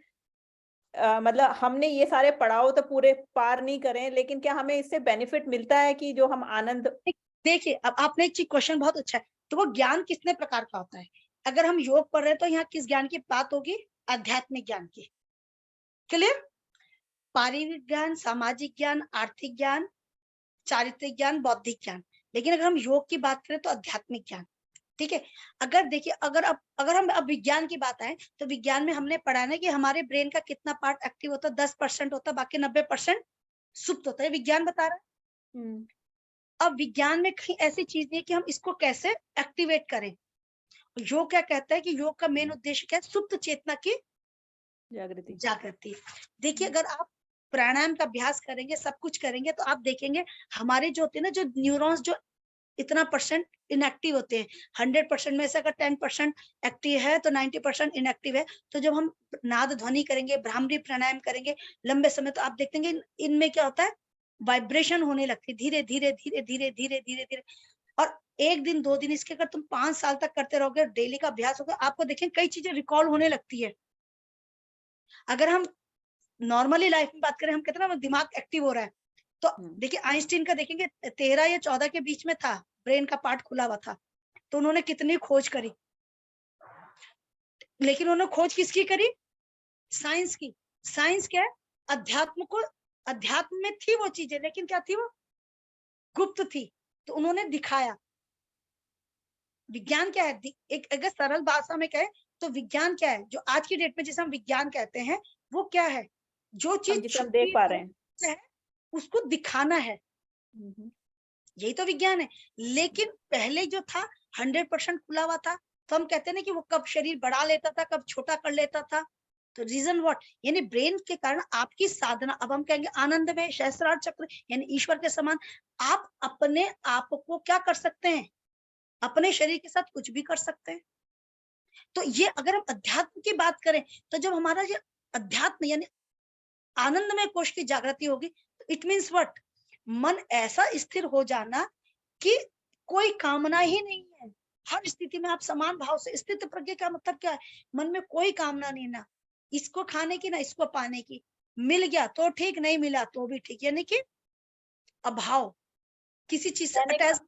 मतलब हमने ये सारे पड़ाव तो पूरे पार नहीं करें, लेकिन क्या हमें इससे बेनिफिट मिलता है कि जो हम आनंद। देखिए, अब आपने एक चीज क्वेश्चन बहुत अच्छा है, तो वो ज्ञान कितने प्रकार का होता है। अगर हम योग पढ़ रहे हैं तो यहाँ किस ज्ञान की बात होगी, आध्यात्मिक ज्ञान की। क्लियर, पारिवारिक ज्ञान, सामाजिक ज्ञान, आर्थिक ज्ञान, चारित्रिक ज्ञान, बौद्धिक ज्ञान। लेकिन अगर हम योग की बात करें तो आध्यात्मिक ज्ञान। ठीक है, अगर देखिए अगर हम अब विज्ञान की बात आए, तो विज्ञान में हमने पढ़ा ना कि हमारे ब्रेन का कितना पार्ट एक्टिव होता है, 10% होता है, बाकी 90% सुप्त होता है, विज्ञान बता रहा है। अब विज्ञान में कहीं ऐसी चीज नहीं है कि हम इसको कैसे एक्टिवेट करें। योग क्या कहता है कि योग का मेन उद्देश्य क्या है, सुप्त चेतना की जागृति। देखिए, अगर आप प्राणायाम का अभ्यास करेंगे, सब कुछ करेंगे, तो आप देखेंगे हमारे जो होते हैं ना, जो न्यूरॉन्स जो इतना परसेंट इनएक्टिव होते हैं, 100% में से अगर 10% एक्टिव है तो 90% इनएक्टिव है। तो जब हम नाद ध्वनि करेंगे, भ्रामरी प्राणायाम करेंगे लंबे समय, तो आप देखते हैं इनमें क्या होता है, वाइब्रेशन होने लगती है धीरे धीरे धीरे धीरे धीरे धीरे धीरे। और एक दिन 2 दिन इसके अगर तुम 5 साल तक करते रहोगे, डेली का अभ्यास होगा, आपको देखें कई चीजें रिकॉल होने लगती है। अगर हम नॉर्मली लाइफ में बात करें, हम कहते हैं ना दिमाग एक्टिव हो रहा है, तो देखिए आइंस्टीन का देखेंगे 13 या 14 के बीच में था, ब्रेन का पार्ट खुला हुआ था। तो उन्होंने कितनी खोज करी, लेकिन उन्होंने खोज किसकी करी, साइंस की। साइंस क्या है, अध्यात्म में थी वो चीजें, लेकिन क्या थी, वो गुप्त थी। तो उन्होंने दिखाया। विज्ञान क्या है, एक अगर सरल भाषा में कहे तो विज्ञान क्या है, जो आज की डेट में जिसे हम विज्ञान कहते हैं, वो क्या है, जो चीज जिसे हम छुपी देख पा रहे हैं। है उसको दिखाना है, हम्म, यही तो विज्ञान है। लेकिन पहले जो था 100% खुला हुआ था, तो हम कहते हैं ना कि वो कब शरीर बढ़ा लेता था, कब छोटा कर लेता था। तो रीजन व्हाट, यानी ब्रेन के कारण आपकी साधना, अब हम कहेंगे आनंद में सहस्रार चक्र यानी ईश्वर के समान, आप अपने आप को क्या कर सकते हैं, अपने शरीर के साथ कुछ भी कर सकते हैं। तो ये अगर हम अध्यात्म की बात करें, तो जब हमारा ये अध्यात्म यानी आनंदमय कोश की जागृति होगी, तो इट मीन्स व्हाट, मन ऐसा स्थिर हो जाना कि कोई कामना ही नहीं है, हर स्थिति में आप समान भाव से स्थित प्रज्ञ का मतलब क्या है, मन में कोई कामना नहीं, ना इसको खाने की ना इसको पाने की, मिल गया तो ठीक, नहीं मिला तो भी ठीक, यानी कि अभाव, किसी चीज से अटैच।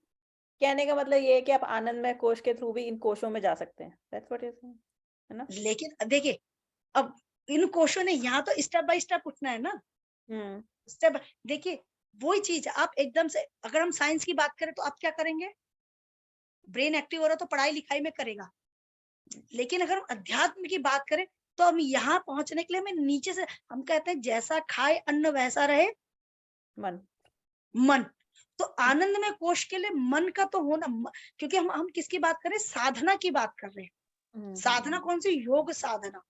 कहने का मतलब ये है कि आप आनंदमय कोश के थ्रू भी इन कोशों में जा सकते हैं, दैट्स व्हाट यू सेइंग, है ना? लेकिन देखिए, अब इन कोशों ने यहाँ तो स्टेप बाय स्टेप उठना है ना, स्टेप, देखिए वही चीज आप एकदम से, अगर हम साइंस की बात करें तो आप क्या करेंगे, ब्रेन एक्टिव हो रहा तो पढ़ाई लिखाई में करेगा। लेकिन अगर हम अध्यात्म की बात करें, तो हम यहाँ पहुंचने के लिए हमें नीचे से, हम कहते हैं जैसा खाए अन्न वैसा रहे मन। तो आनंद में कोश के लिए मन का तो होना, क्योंकि हम किसकी बात करें, साधना की बात कर रहे हैं। साधना कौन सी, योग साधना।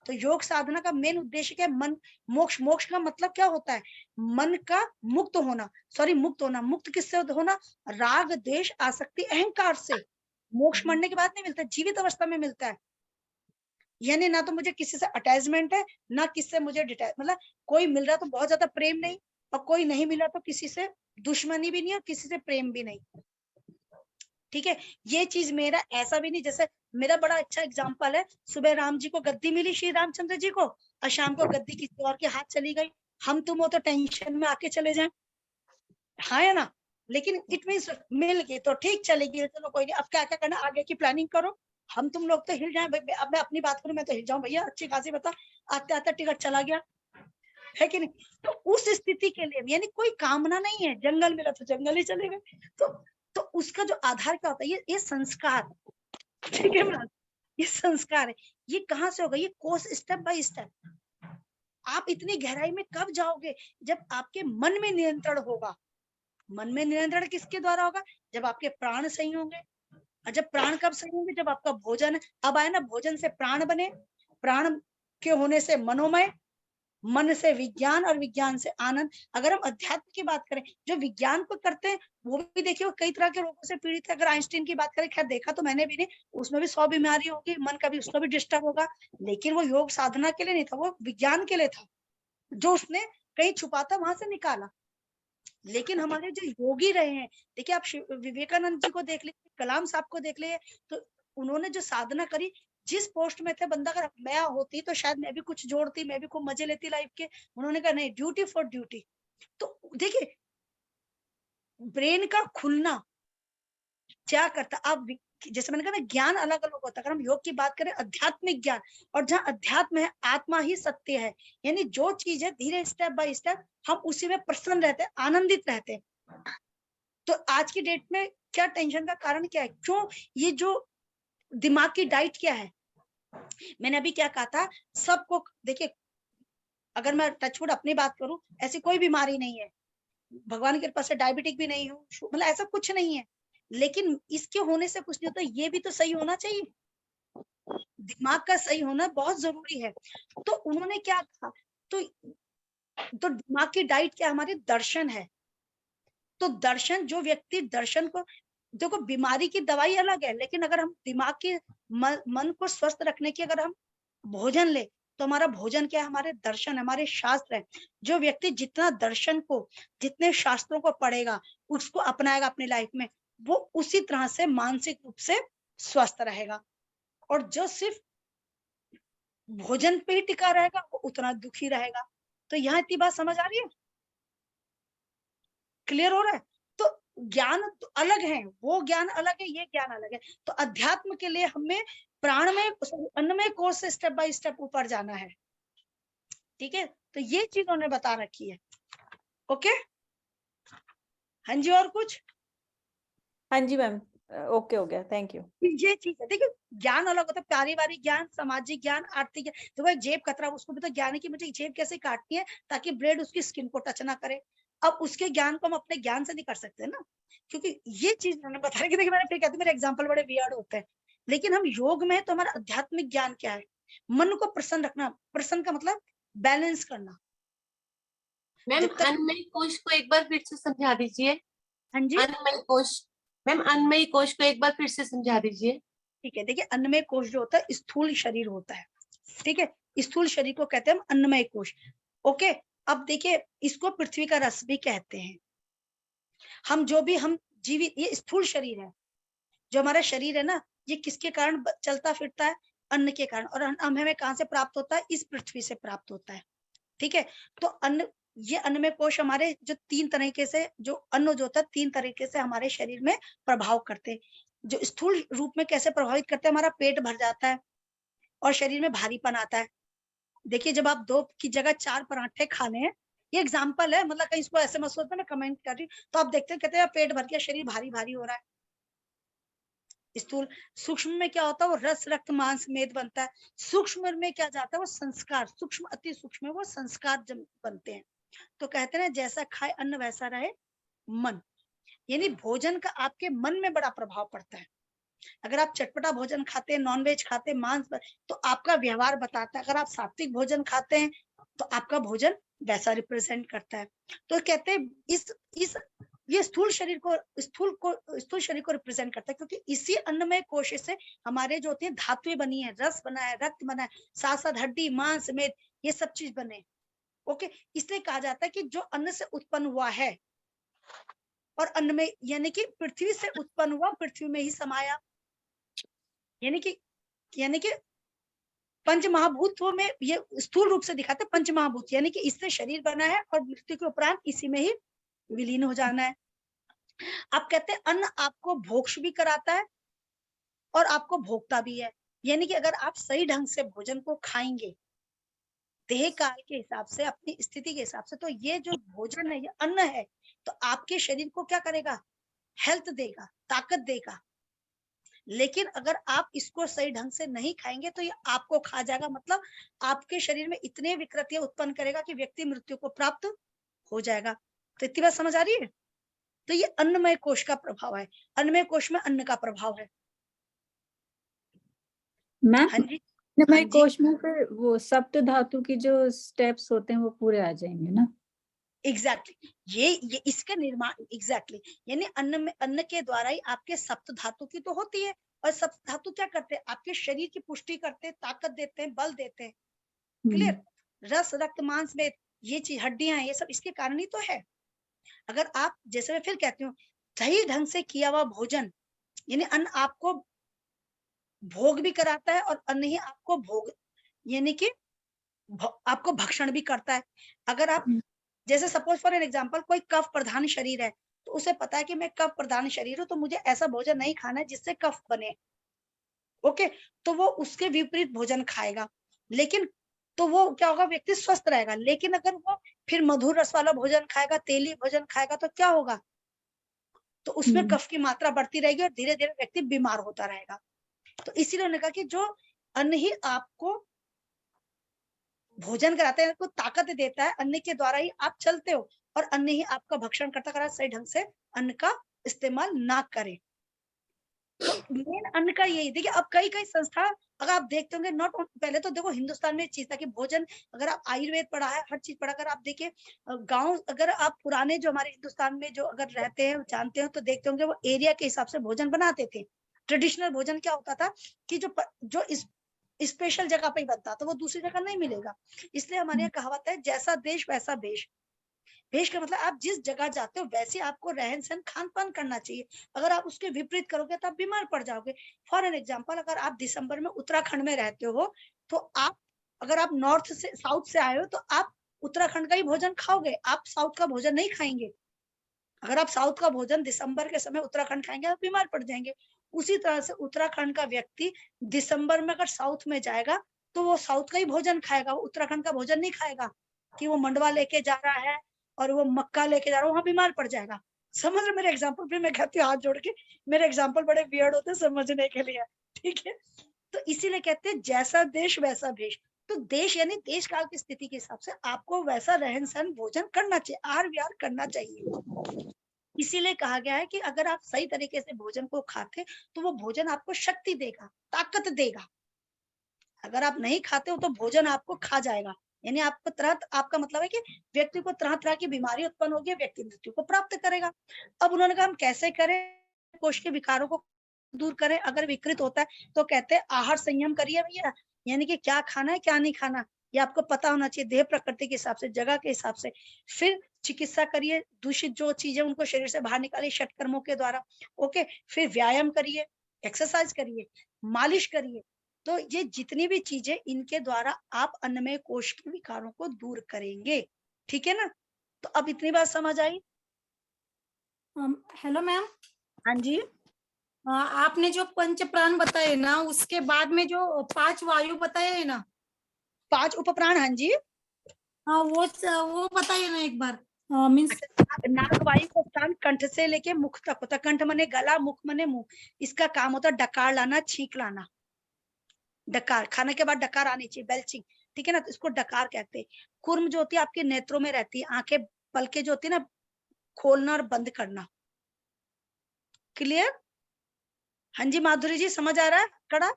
तो योग साधना का मेन उद्देश्य क्या है, मन मोक्ष। मोक्ष का मतलब क्या होता है, मन का मुक्त होना, मुक्त होना। मुक्त किससे होना, राग द्वेष आसक्ति अहंकार से। मोक्ष मरने के बाद नहीं मिलता, जीवित अवस्था में मिलता है। यानी ना तो मुझे किसी से अटैचमेंट है, ना किससे मुझे डिटैच, मतलब कोई मिल रहा तो बहुत ज्यादा प्रेम नहीं, और कोई नहीं मिला तो किसी से दुश्मनी भी नहीं और किसी से प्रेम भी नहीं। ठीक है, ये चीज मेरा ऐसा भी नहीं, जैसे मेरा बड़ा अच्छा एग्जाम्पल है, सुबह राम जी को गद्दी मिली, श्री रामचंद्र जी को, और शाम को गद्दी किसी और के हाथ चली गई। हम तुम हो तो टेंशन में आके चले जाएं, हाँ है ना। लेकिन इट मीन्स मिल गई तो ठीक, चलेगी, चलो कोई नहीं, अब क्या क्या करना, आगे की प्लानिंग करो। हम तुम लोग तो हिल जाए भाई, अब मैं अपनी बात करूं, मैं तो हिल जाऊं भैया, अच्छी खासी बता, आते आते टिकट चला गया, है कि नहीं। तो उस स्थिति के लिए यानी कोई कामना नहीं है, जंगल मिला तो जंगल ही चले गए। तो उसका जो आधार क्या होता है, ये संस्कार, ठीक है ना, ये संस्कार है। ये कहाँ से होगा, ये कोर्स स्टेप बाय स्टेप। आप इतनी गहराई में कब जाओगे, जब आपके मन में नियंत्रण होगा। मन में नियंत्रण किसके द्वारा होगा, जब आपके प्राण सही होंगे। और जब प्राण कब सही होंगे, जब आपका भोजन, अब आए ना, भोजन से प्राण बने, प्राण के होने से मनोमय, मन से विज्ञान, और विज्ञान से आनंद। अगर हम अध्यात्म की बात करें, जो विज्ञान को करते हैं वो भी देखिए कई तरह के रोगों से पीड़ित है। अगर आइंस्टीन की बात करें, खैर देखा तो मैंने भी नहीं, उसमें भी 100 बीमारी होगी, मन का भी उसमें भी डिस्टर्ब होगा, लेकिन वो योग साधना के लिए नहीं था, वो विज्ञान के लिए था, जो उसने कहीं छुपा था वहां से निकाला। लेकिन हमारे जो योगी रहे हैं, देखिए आप विवेकानंद जी को देख लीजिए, कलाम साहब को देख लीजिए, तो उन्होंने जो साधना करी, जिस पोस्ट में थे बंदा, अगर मैं होती तो शायद मैं भी कुछ जोड़ती, मैं भी खूब मजे लेती लाइफ के। उन्होंने कहा नहीं, ड्यूटी फॉर ड्यूटी। तो देखिए ब्रेन का खुलना क्या करता, अब जैसे मैंने कहा ना, ज्ञान अलग अलग होता है। अगर हम योग की बात करें, आध्यात्मिक ज्ञान, और जहाँ अध्यात्म है, आत्मा ही सत्य है, यानी जो चीज है धीरे स्टेप बाय स्टेप हम उसी में प्रसन्न रहते हैं, आनंदित रहते हैं। तो आज की डेट में क्या टेंशन का कारण क्या है, क्यों, ये जो दिमाग की डाइट क्या है, मैंने अभी क्या कहा था, सबको देखिए, अगर मैं टचवुड अपनी बात करूं, ऐसी कोई बीमारी नहीं है, भगवान की कृपा से डायबिटिक भी नहीं हूँ, मतलब ऐसा कुछ नहीं है। लेकिन इसके होने से कुछ नहीं होता, ये भी तो सही होना चाहिए, दिमाग का सही होना बहुत जरूरी है। तो उन्होंने क्या कहा, तो दिमाग की डाइट क्या, हमारी दर्शन है। तो दर्शन, जो व्यक्ति दर्शन को, देखो बीमारी की दवाई अलग है, लेकिन अगर हम दिमाग के मन को स्वस्थ रखने की अगर हम भोजन ले, तो हमारा भोजन क्या है, हमारे दर्शन, हमारे शास्त्र है। जो व्यक्ति जितना दर्शन को, जितने शास्त्रों को पढ़ेगा, उसको अपनाएगा अपनी लाइफ में, वो उसी तरह से मानसिक रूप से स्वस्थ रहेगा। और जो सिर्फ भोजन पे ही टिका रहेगा, वो उतना दुखी रहेगा। तो यहाँ इतनी बात समझ आ रही है, क्लियर हो रहा है। तो ज्ञान तो अलग है, वो ज्ञान अलग है, ये ज्ञान अलग है। तो अध्यात्म के लिए हमें प्राण में, अन्नमय कोश से स्टेप बाय स्टेप ऊपर जाना है, ठीक है। तो ये चीज उन्होंने बता रखी है, ओके। हाँ जी, और कुछ? हाँ जी मैम, ओके हो गया, थैंक यू। ये चीज है। देखिए ज्ञान अलग होता है, पारिवारिक ज्ञान, सामाजिक ज्ञान, आर्थिक ज्ञान। तो वह जेब कतरा, उसको भी तो ज्ञान है कि मुझे जेब कैसे काटनी है ताकि ब्लेड उसकी स्किन को टच ना करे। अब उसके ज्ञान को हम अपने ज्ञान से नहीं कर सकते ना, क्योंकि ये चीज मैंने बताया कि देखिए मैंने फिर कहती हूँ मेरे एग्जाम्पल बड़े वियर्ड होते हैं, लेकिन हम योग में है तो हमारा आध्यात्मिक ज्ञान क्या है? मन को प्रसन्न रखना। प्रसन्न का मतलब बैलेंस करना। मैम जब तक अन्नमयी कोश को एक बार फिर से समझा दीजिए। हाँ जी अन्नमयी कोश, मैम अन्नमयी कोश को एक बार फिर से समझा दीजिए। ठीक है। देखिए अन्नमय कोश जो होता है स्थूल शरीर होता है, ठीक है, स्थूल शरीर को कहते हैं हम अन्नमय कोश। ओके, अब देखिए इसको पृथ्वी का रस भी कहते हैं। हम जो भी हम जीवित, ये स्थूल शरीर है, जो हमारा शरीर है ना, ये किसके कारण चलता फिरता है? अन्न के कारण। और अन्न हमें कहाँ से प्राप्त होता है? इस पृथ्वी से प्राप्त होता है, ठीक है। तो अन्न, ये अन्नमय कोश हमारे जो तीन तरीके से, जो अन्न जो होता है तीन तरीके से हमारे शरीर में प्रभाव करते हैं। जो स्थूल रूप में कैसे प्रभावित करते हैं? हमारा पेट भर जाता है और शरीर में भारीपन आता है। देखिए जब आप 2 की जगह 4 पराठे खाने हैं, ये एग्जाम्पल है, मतलब कहीं इसको ऐसे मत सोचना मैं कमेंट कर रही हूँ, तो आप देखते हैं कहते हैं पेट भर गया, शरीर भारी भारी हो रहा है। स्थूल। सूक्ष्म में क्या होता है? वो रस रक्त मांस मेद बनता है। सूक्ष्म में क्या जाता है? वो संस्कार, सूक्ष्म अति सूक्ष्म में वो संस्कार बनते हैं। तो कहते हैं जैसा खाए अन्न वैसा रहे मन, यानी भोजन का आपके मन में बड़ा प्रभाव पड़ता है। अगर आप चटपटा भोजन खाते हैं, नॉनवेज खाते हैं, मांस, तो आपका व्यवहार बताता है। अगर आप सात्विक भोजन खाते हैं तो आपका भोजन वैसा रिप्रेजेंट करता है। तो कहते हैं इस ये स्थूल शरीर को स्थूल शरीर को रिप्रेजेंट करता है, क्योंकि इसी अन्नमय कोश से हमारे जो होते हैं धातुएं बनी है, रस बना है, रक्त बना है, साथ साथ हड्डी मांस मेद, ये सब चीज बने। ओके, इसलिए कहा जाता है कि जो अन्न से उत्पन्न हुआ है और अन्न में, यानी कि पृथ्वी से उत्पन्न हुआ पृथ्वी में ही समाया, यानी कि पंच महाभूतों में ये स्थूल रूप से दिखाते हैं। पंच महाभूत यानी कि इससे शरीर बना है और मृत्यु के उपरांत इसी में ही विलीन हो जाना है। आप कहते हैं अन्न आपको भोक्ष भी कराता है और आपको भोगता भी है, यानी कि अगर आप सही ढंग से भोजन को खाएंगे देह काल के हिसाब से, अपनी स्थिति के हिसाब से, तो ये जो भोजन है, ये अन्न है, तो आपके शरीर को क्या करेगा? हेल्थ देगा, ताकत देगा। लेकिन अगर आप इसको सही ढंग से नहीं खाएंगे तो ये आपको खा जाएगा, मतलब आपके शरीर में इतने विकृतियां उत्पन्न करेगा कि व्यक्ति मृत्यु को प्राप्त हो जाएगा। तो इतनी बात समझ आ रही है? तो ये अन्नमय कोश का प्रभाव है, अन्नमय कोश में अन्न का प्रभाव है। मैम हाँ जी, अन्नमय हाँ जी, कोश में फिर वो सप्त धातु की जो स्टेप्स होते हैं वो पूरे आ जाएंगे ना? एग्जैक्टली ये इसका निर्माण एग्जैक्टली यानी अन्न में, अन्न के द्वारा ही आपके सप्त धातु की तो होती है। और सप्त धातु क्या करते हैं? आपके शरीर की पुष्टि करते हैं, ताकत देते हैं, बल देते हैं। क्लियर? रस रक्त मांस में ये चीज, हड्डियां, ये सब इसके कारण ही तो है। अगर आप, जैसे मैं फिर कहती हूँ, सही ढंग से किया हुआ भोजन, यानी अन्न आपको भोग भी कराता है और अन्न ही आपको भोग, यानी कि आपको भक्षण भी करता है। अगर आप, जैसे सपोज फॉर एन एग्जांपल, कोई कफ प्रधान शरीर है, तो उसे पता है कि मैं कफ प्रधान शरीर हूं, तो मुझे ऐसा भोजन नहीं खाना है जिससे कफ बने। ओके, तो वो उसके विपरीत भोजन खाएगा, लेकिन तो वो क्या होगा? व्यक्ति स्वस्थ रहेगा। लेकिन अगर वो फिर मधुर रस वाला भोजन खाएगा, तेली भोजन खाएगा, तो क्या होगा? तो उसमें कफ की मात्रा बढ़ती रहेगी और धीरे धीरे व्यक्ति बीमार होता रहेगा। तो इसीलिए उन्होंने कहा कि जो अन्न ही आपको भोजन कराता है, आपको ताकत देता है, अन्न के द्वारा ही आप चलते हो, और अन्न ही आपका भक्षण करता। करा सही ढंग से अन्न का इस्तेमाल ना करें। तो मेन अन्न का यही। देखिए अब कई संस्था, अगर आप देखते होंगे, नॉट पहले तो देखो हिंदुस्तान में चीज था कि भोजन, अगर आप आयुर्वेद पढ़ा है, हर चीज पढ़ा, अगर आप देखिए गांव, अगर आप पुराने जो हमारे हिंदुस्तान में जो अगर रहते हैं, जानते हो, तो देखते होंगे वो एरिया के हिसाब से भोजन बनाते थे। ट्रेडिशनल भोजन क्या होता था कि जो इस स्पेशल जगह पे ही बनता, तो वो दूसरी जगह नहीं मिलेगा। इसलिए हमारे यहाँ कहावत है, जैसा देश वैसा भेष। भेष का मतलब आप जिस जगह जाते हो वैसे आपको रहन सहन खान पान करना चाहिए। अगर आप उसके विपरीत करोगे तो आप बीमार पड़ जाओगे। फॉर एन एग्जाम्पल, अगर आप दिसंबर में उत्तराखंड में रहते हो, तो आप, अगर आप नॉर्थ से साउथ से आए हो, तो आप उत्तराखंड का ही भोजन खाओगे, आप साउथ का भोजन नहीं खाएंगे। अगर आप साउथ का भोजन दिसंबर के समय उत्तराखंड खाएंगे, आप बीमार पड़ जाएंगे। उसी तरह से उत्तराखंड का व्यक्ति दिसंबर में अगर साउथ में जाएगा, तो वो साउथ का ही भोजन खाएगा, वो उत्तराखंड का भोजन नहीं खाएगा। कि वो मंडवा लेके जा रहा है और वो मक्का लेके जा रहा है, वहां बीमार पड़ जाएगा। समझ रहे मेरे एग्जाम्पल? भी मैं कहती हूँ हाथ जोड़ के, मेरे एग्जाम्पल बड़े वियर्ड होते हैं समझने के लिए, ठीक है? तो इसीलिए कहते हैं जैसा देश वैसा भेष। तो देश यानी देश काल की स्थिति के हिसाब से आपको वैसा रहन सहन भोजन करना चाहिए, आहार विहार करना चाहिए। इसीलिए कहा गया है कि अगर आप सही तरीके से भोजन को खाते तो वो भोजन आपको शक्ति देगा, ताकत देगा। अगर आप नहीं खाते हो तो भोजन आपको खा जाएगा, यानी आपको आपका मतलब है कि व्यक्ति को तरह तरह की बीमारी उत्पन्न होगी, व्यक्ति मृत्यु को प्राप्त करेगा। अब उन्होंने कहा हम कैसे करें, कोष के विकारों को दूर करें। अगर विकृत होता है तो कहते हैं आहार संयम करिए भैया, यानी कि क्या खाना है क्या नहीं खाना ये आपको पता होना चाहिए, देह प्रकृति के हिसाब से, जगह के हिसाब से। फिर चिकित्सा करिए, दूषित जो चीजें उनको शरीर से बाहर निकालिए षटकर्मों के द्वारा। ओके, फिर व्यायाम करिए, एक्सरसाइज करिए, मालिश करिए। तो ये जितनी भी चीजें, इनके द्वारा आप अन्नमय कोश के विकारों को दूर करेंगे, ठीक है ना? तो अब इतनी बात समझ आई? हेलो मैम, हाँ जी। आपने जो पंच प्राण बताए ना, उसके बाद में जो 5 वायु बताए है ना, 5 उपप्राण, हाँ जी। हाँ वो बताइए ना एक बार। मीन्स नाक वायु का स्थान कंठ से लेके मुख तक होता है। कंठ मने गला, मुख मने मुंह। इसका काम होता है डकार लाना, छींक लाना। डकार, खाने के बाद डकार आनी चाहिए, बेल्चिंग, ठीक है ना? तो इसको डकार कहते हैं। कुर्म जो होती है आपके नेत्रों में रहती है, आंखें पलके जो होती है ना, खोलना और बंद करना। क्लियर? हाँ जी माधुरी जी, समझ आ रहा है कड़ा?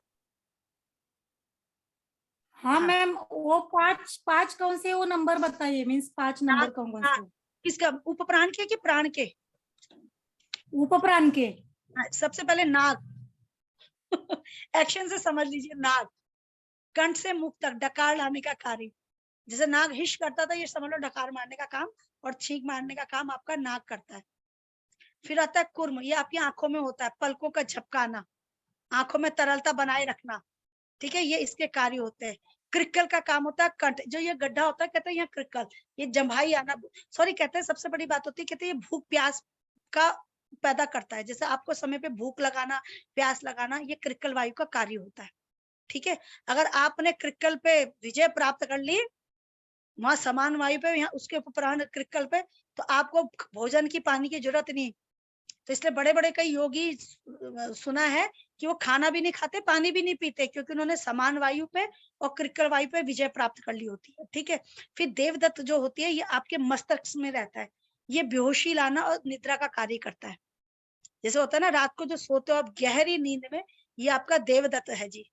हाँ मैम, वो 5 कौन से, वो नंबर बताइए, मीन्स 5 नंबर कौन कौन से? किसका? उपप्राण के कि प्राण के? उपप्राण के। सबसे पहले नाक। एक्शन से समझ लीजिए, नाक कंठ से मुख तक डकार लाने का कार्य। जैसे नाक हिश करता था, ये समझ लो डकार मारने का काम, और छींक मारने का काम आपका नाक करता है। फिर आता है कुर्म, ये आपकी आंखों में होता है, पलकों का झपकाना, आंखों में तरलता बनाए रखना, ठीक है? ये इसके कार्य होते हैं। क्रिकल का काम होता है कंठ, जो ये गड्ढा होता है कहते हैं यहाँ क्रिकल, ये जम्भाई आना, सॉरी कहते हैं सबसे बड़ी बात होती है, कहते हैं ये भूख प्यास का पैदा करता है। जैसे आपको समय पे भूख लगाना, प्यास लगाना, ये क्रिकल वायु का कार्य होता है, ठीक है? अगर आपने क्रिकल पे विजय प्राप्त कर ली, वहां समान वायु पे, यहाँ उसके उपरांत क्रिकल पे, तो आपको भोजन की पानी की जरूरत नहीं। तो इसलिए बड़े बड़े कई योगी सुना है कि वो खाना भी नहीं खाते, पानी भी नहीं पीते, क्योंकि उन्होंने समान वायु पे और क्रिकल वायु पे विजय प्राप्त कर ली होती है, ठीक है? फिर देवदत्त जो होती है, ये आपके मस्तिष्क में रहता है, ये बेहोशी लाना और निद्रा का कार्य करता है। जैसे होता है ना, रात को जो सोते हो आप गहरी नींद में, ये आपका देवदत्त है जी,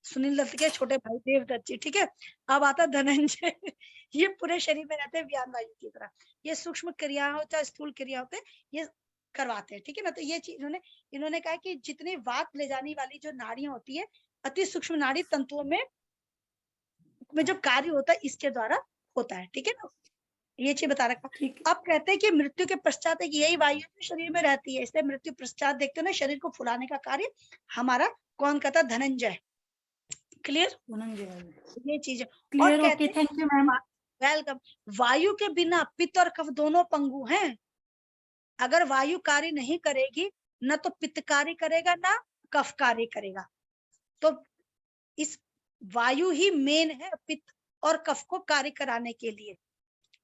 सुनील दत्त के छोटे भाई देवदत्त जी, ठीक है? अब आता धनंजय। ये पूरे शरीर में रहते हैं व्यान वायु की तरह। ये सूक्ष्म क्रिया होता है, स्थूल क्रिया होते हैं, ये करवाते हैं, ठीक है ना? तो ये चीज इन्होंने कहा कि जितनी वात ले जाने वाली जो नाड़ियां होती है, अति सूक्ष्म नाड़ी तंतुओं में जो कार्य होता है, इसके द्वारा होता है, ठीक है ना? ये चीज बता रखा। अब कहते हैं कि मृत्यु के पश्चात एक यही वायु शरीर में रहती है, इसलिए मृत्यु पश्चात देखते हो ना, शरीर को फुलाने का कार्य हमारा कौन करता? धनंजय। क्लियर? ये चीज है। और कहते हैं, थैंक यू मैम। वेलकम। वायु के बिना पित्त और कफ दोनों पंगु हैं। अगर वायु कार्य नहीं करेगी, न तो पित्त कार्य करेगा, ना कफ कार्य करेगा। तो इस वायु ही मेन है पित्त और कफ को कार्य कराने के लिए।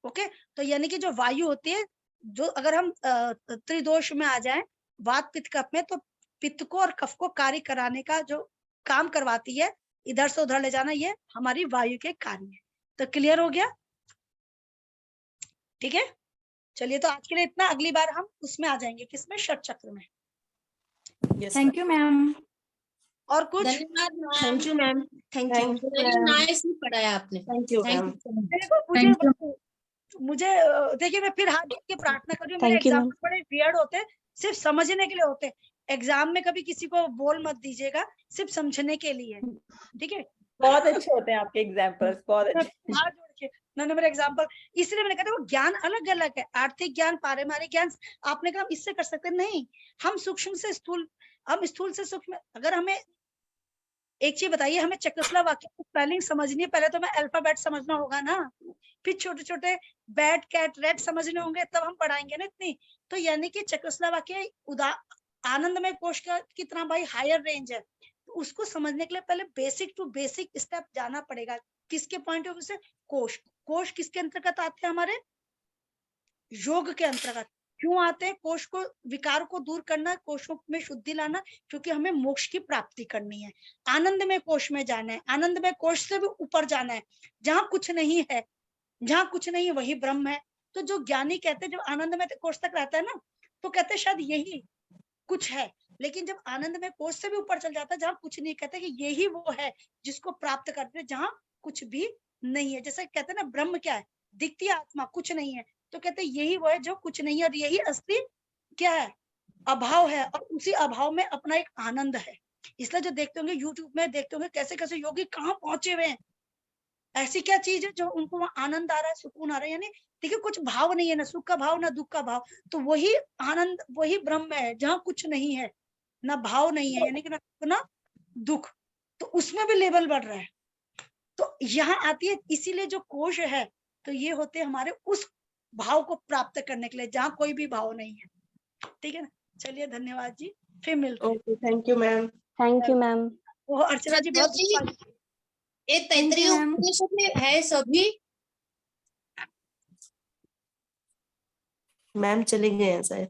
ओके, तो यानी कि जो वायु होती है, जो अगर हम त्रिदोष में आ जाएं, वात पित्त कफ में, तो पित्त को और कफ को कार्य कराने का जो काम करवाती है, इधर से उधर ले जाना, ये हमारी वायु के कार्य है। तो क्लियर हो गया? ठीक है, चलिए तो आज के लिए इतना। अगली बार हम उसमें आ जाएंगे, किसमें? षट चक्र में। Thank you ma'am. और कुछ? धन्यवाद ma'am. Thank you ma'am. Thank you. Very nicely पढ़ाया आपने। Thank you ma'am. देखो मुझे देखिए, मैं फिर हाथ जोड़ के प्रार्थना कर रही हूँ। मेरे Thank you, एग्जाम बड़े वियर्ड होते हैं, सिर्फ समझने के लिए होते हैं। एग्जाम में कभी किसी को बोल मत दीजिएगा, सिर्फ समझने के लिए, ठीक है? बहुत अच्छे होते हैं आपके एग्जाम्पल्स, बहुत अच्छे। हाथ जोड़ के नंबर एग्जाम्पल, इसलिए मैंने कहा वो ज्ञान अलग अलग है। आर्थिक ज्ञान, पारिवारिक ज्ञान, आपने कहा हम इससे कर सकते नहीं। हम सूक्ष्म से स्थूल, हम स्थूल से सूक्ष्म। अगर हमें एक चीज बताइए, हमें चेकोस्लोवाकिया की स्पेलिंग समझनी है, पहले तो हमें अल्फाबेट समझना होगा ना, फिर छोटे छोटे बैट, कैट, रेड समझने होंगे, तब हम पढ़ाएंगे ना इतनी। तो यानी कि चेकोस्लोवाकिया आनंदमय कोश की तरह भाई हायर रेंज है, तो उसको समझने के लिए पहले बेसिक टू बेसिक स्टेप जाना पड़ेगा। किसके पॉइंट ऑफ व्यू से? कोश। कोश किसके अंतर्गत आते हैं? हमारे योग के अंतर्गत। क्यों आते हैं? कोष को, विकार को दूर करना, कोषों में शुद्धि लाना, क्योंकि हमें मोक्ष की प्राप्ति करनी है, आनंद में कोष में जाना है, आनंद में कोष से भी ऊपर जाना है, जहाँ कुछ नहीं है, जहाँ कुछ नहीं है वही ब्रह्म है। तो जो ज्ञानी कहते हैं जब आनंद में कोष तक रहता है ना, तो कहते हैं शायद यही कुछ है, लेकिन जब आनंद में कोष से भी ऊपर चल जाता है, जहाँ कुछ नहीं, कहते हैं कि यही वो है जिसको प्राप्त करते हैं जहाँ कुछ भी नहीं है। जैसे कहते हैं ना ब्रह्म क्या है? दिखती आत्मा, कुछ नहीं है, तो कहते हैं यही वो है जो कुछ नहीं है, और यही असली क्या है? अभाव है, और उसी अभाव में अपना एक आनंद है। इसलिए जो देखते होंगे यूट्यूब में, देखते होंगे कैसे कैसे योगी कहाँ पहुंचे हुए हैं, ऐसी क्या चीज है जो उनको वहां आनंद आ रहा है, सुकून आ रहा है, यानी देखिए कुछ भाव नहीं है, ना सुख का भाव ना दुख का भाव, तो वही आनंद, वही ब्रह्म है जहाँ कुछ नहीं है, ना भाव नहीं है, यानी कि ना सुख ना दुख, तो उसमें भी लेवल बढ़ रहा है। तो यहाँ आती है, इसीलिए जो कोश है, तो ये होते हैं हमारे उस भाव को प्राप्त करने के लिए जहाँ कोई भी भाव नहीं है। ठीक है ना? चलिए धन्यवाद जी, फिर मिलते हैं। Okay, thank you ma'am. Thank you ma'am. वो अर्चना जी बहुत ये तैतरीय ma'am. उपनिषद में है सभी। मैम चले गए हैं शायद।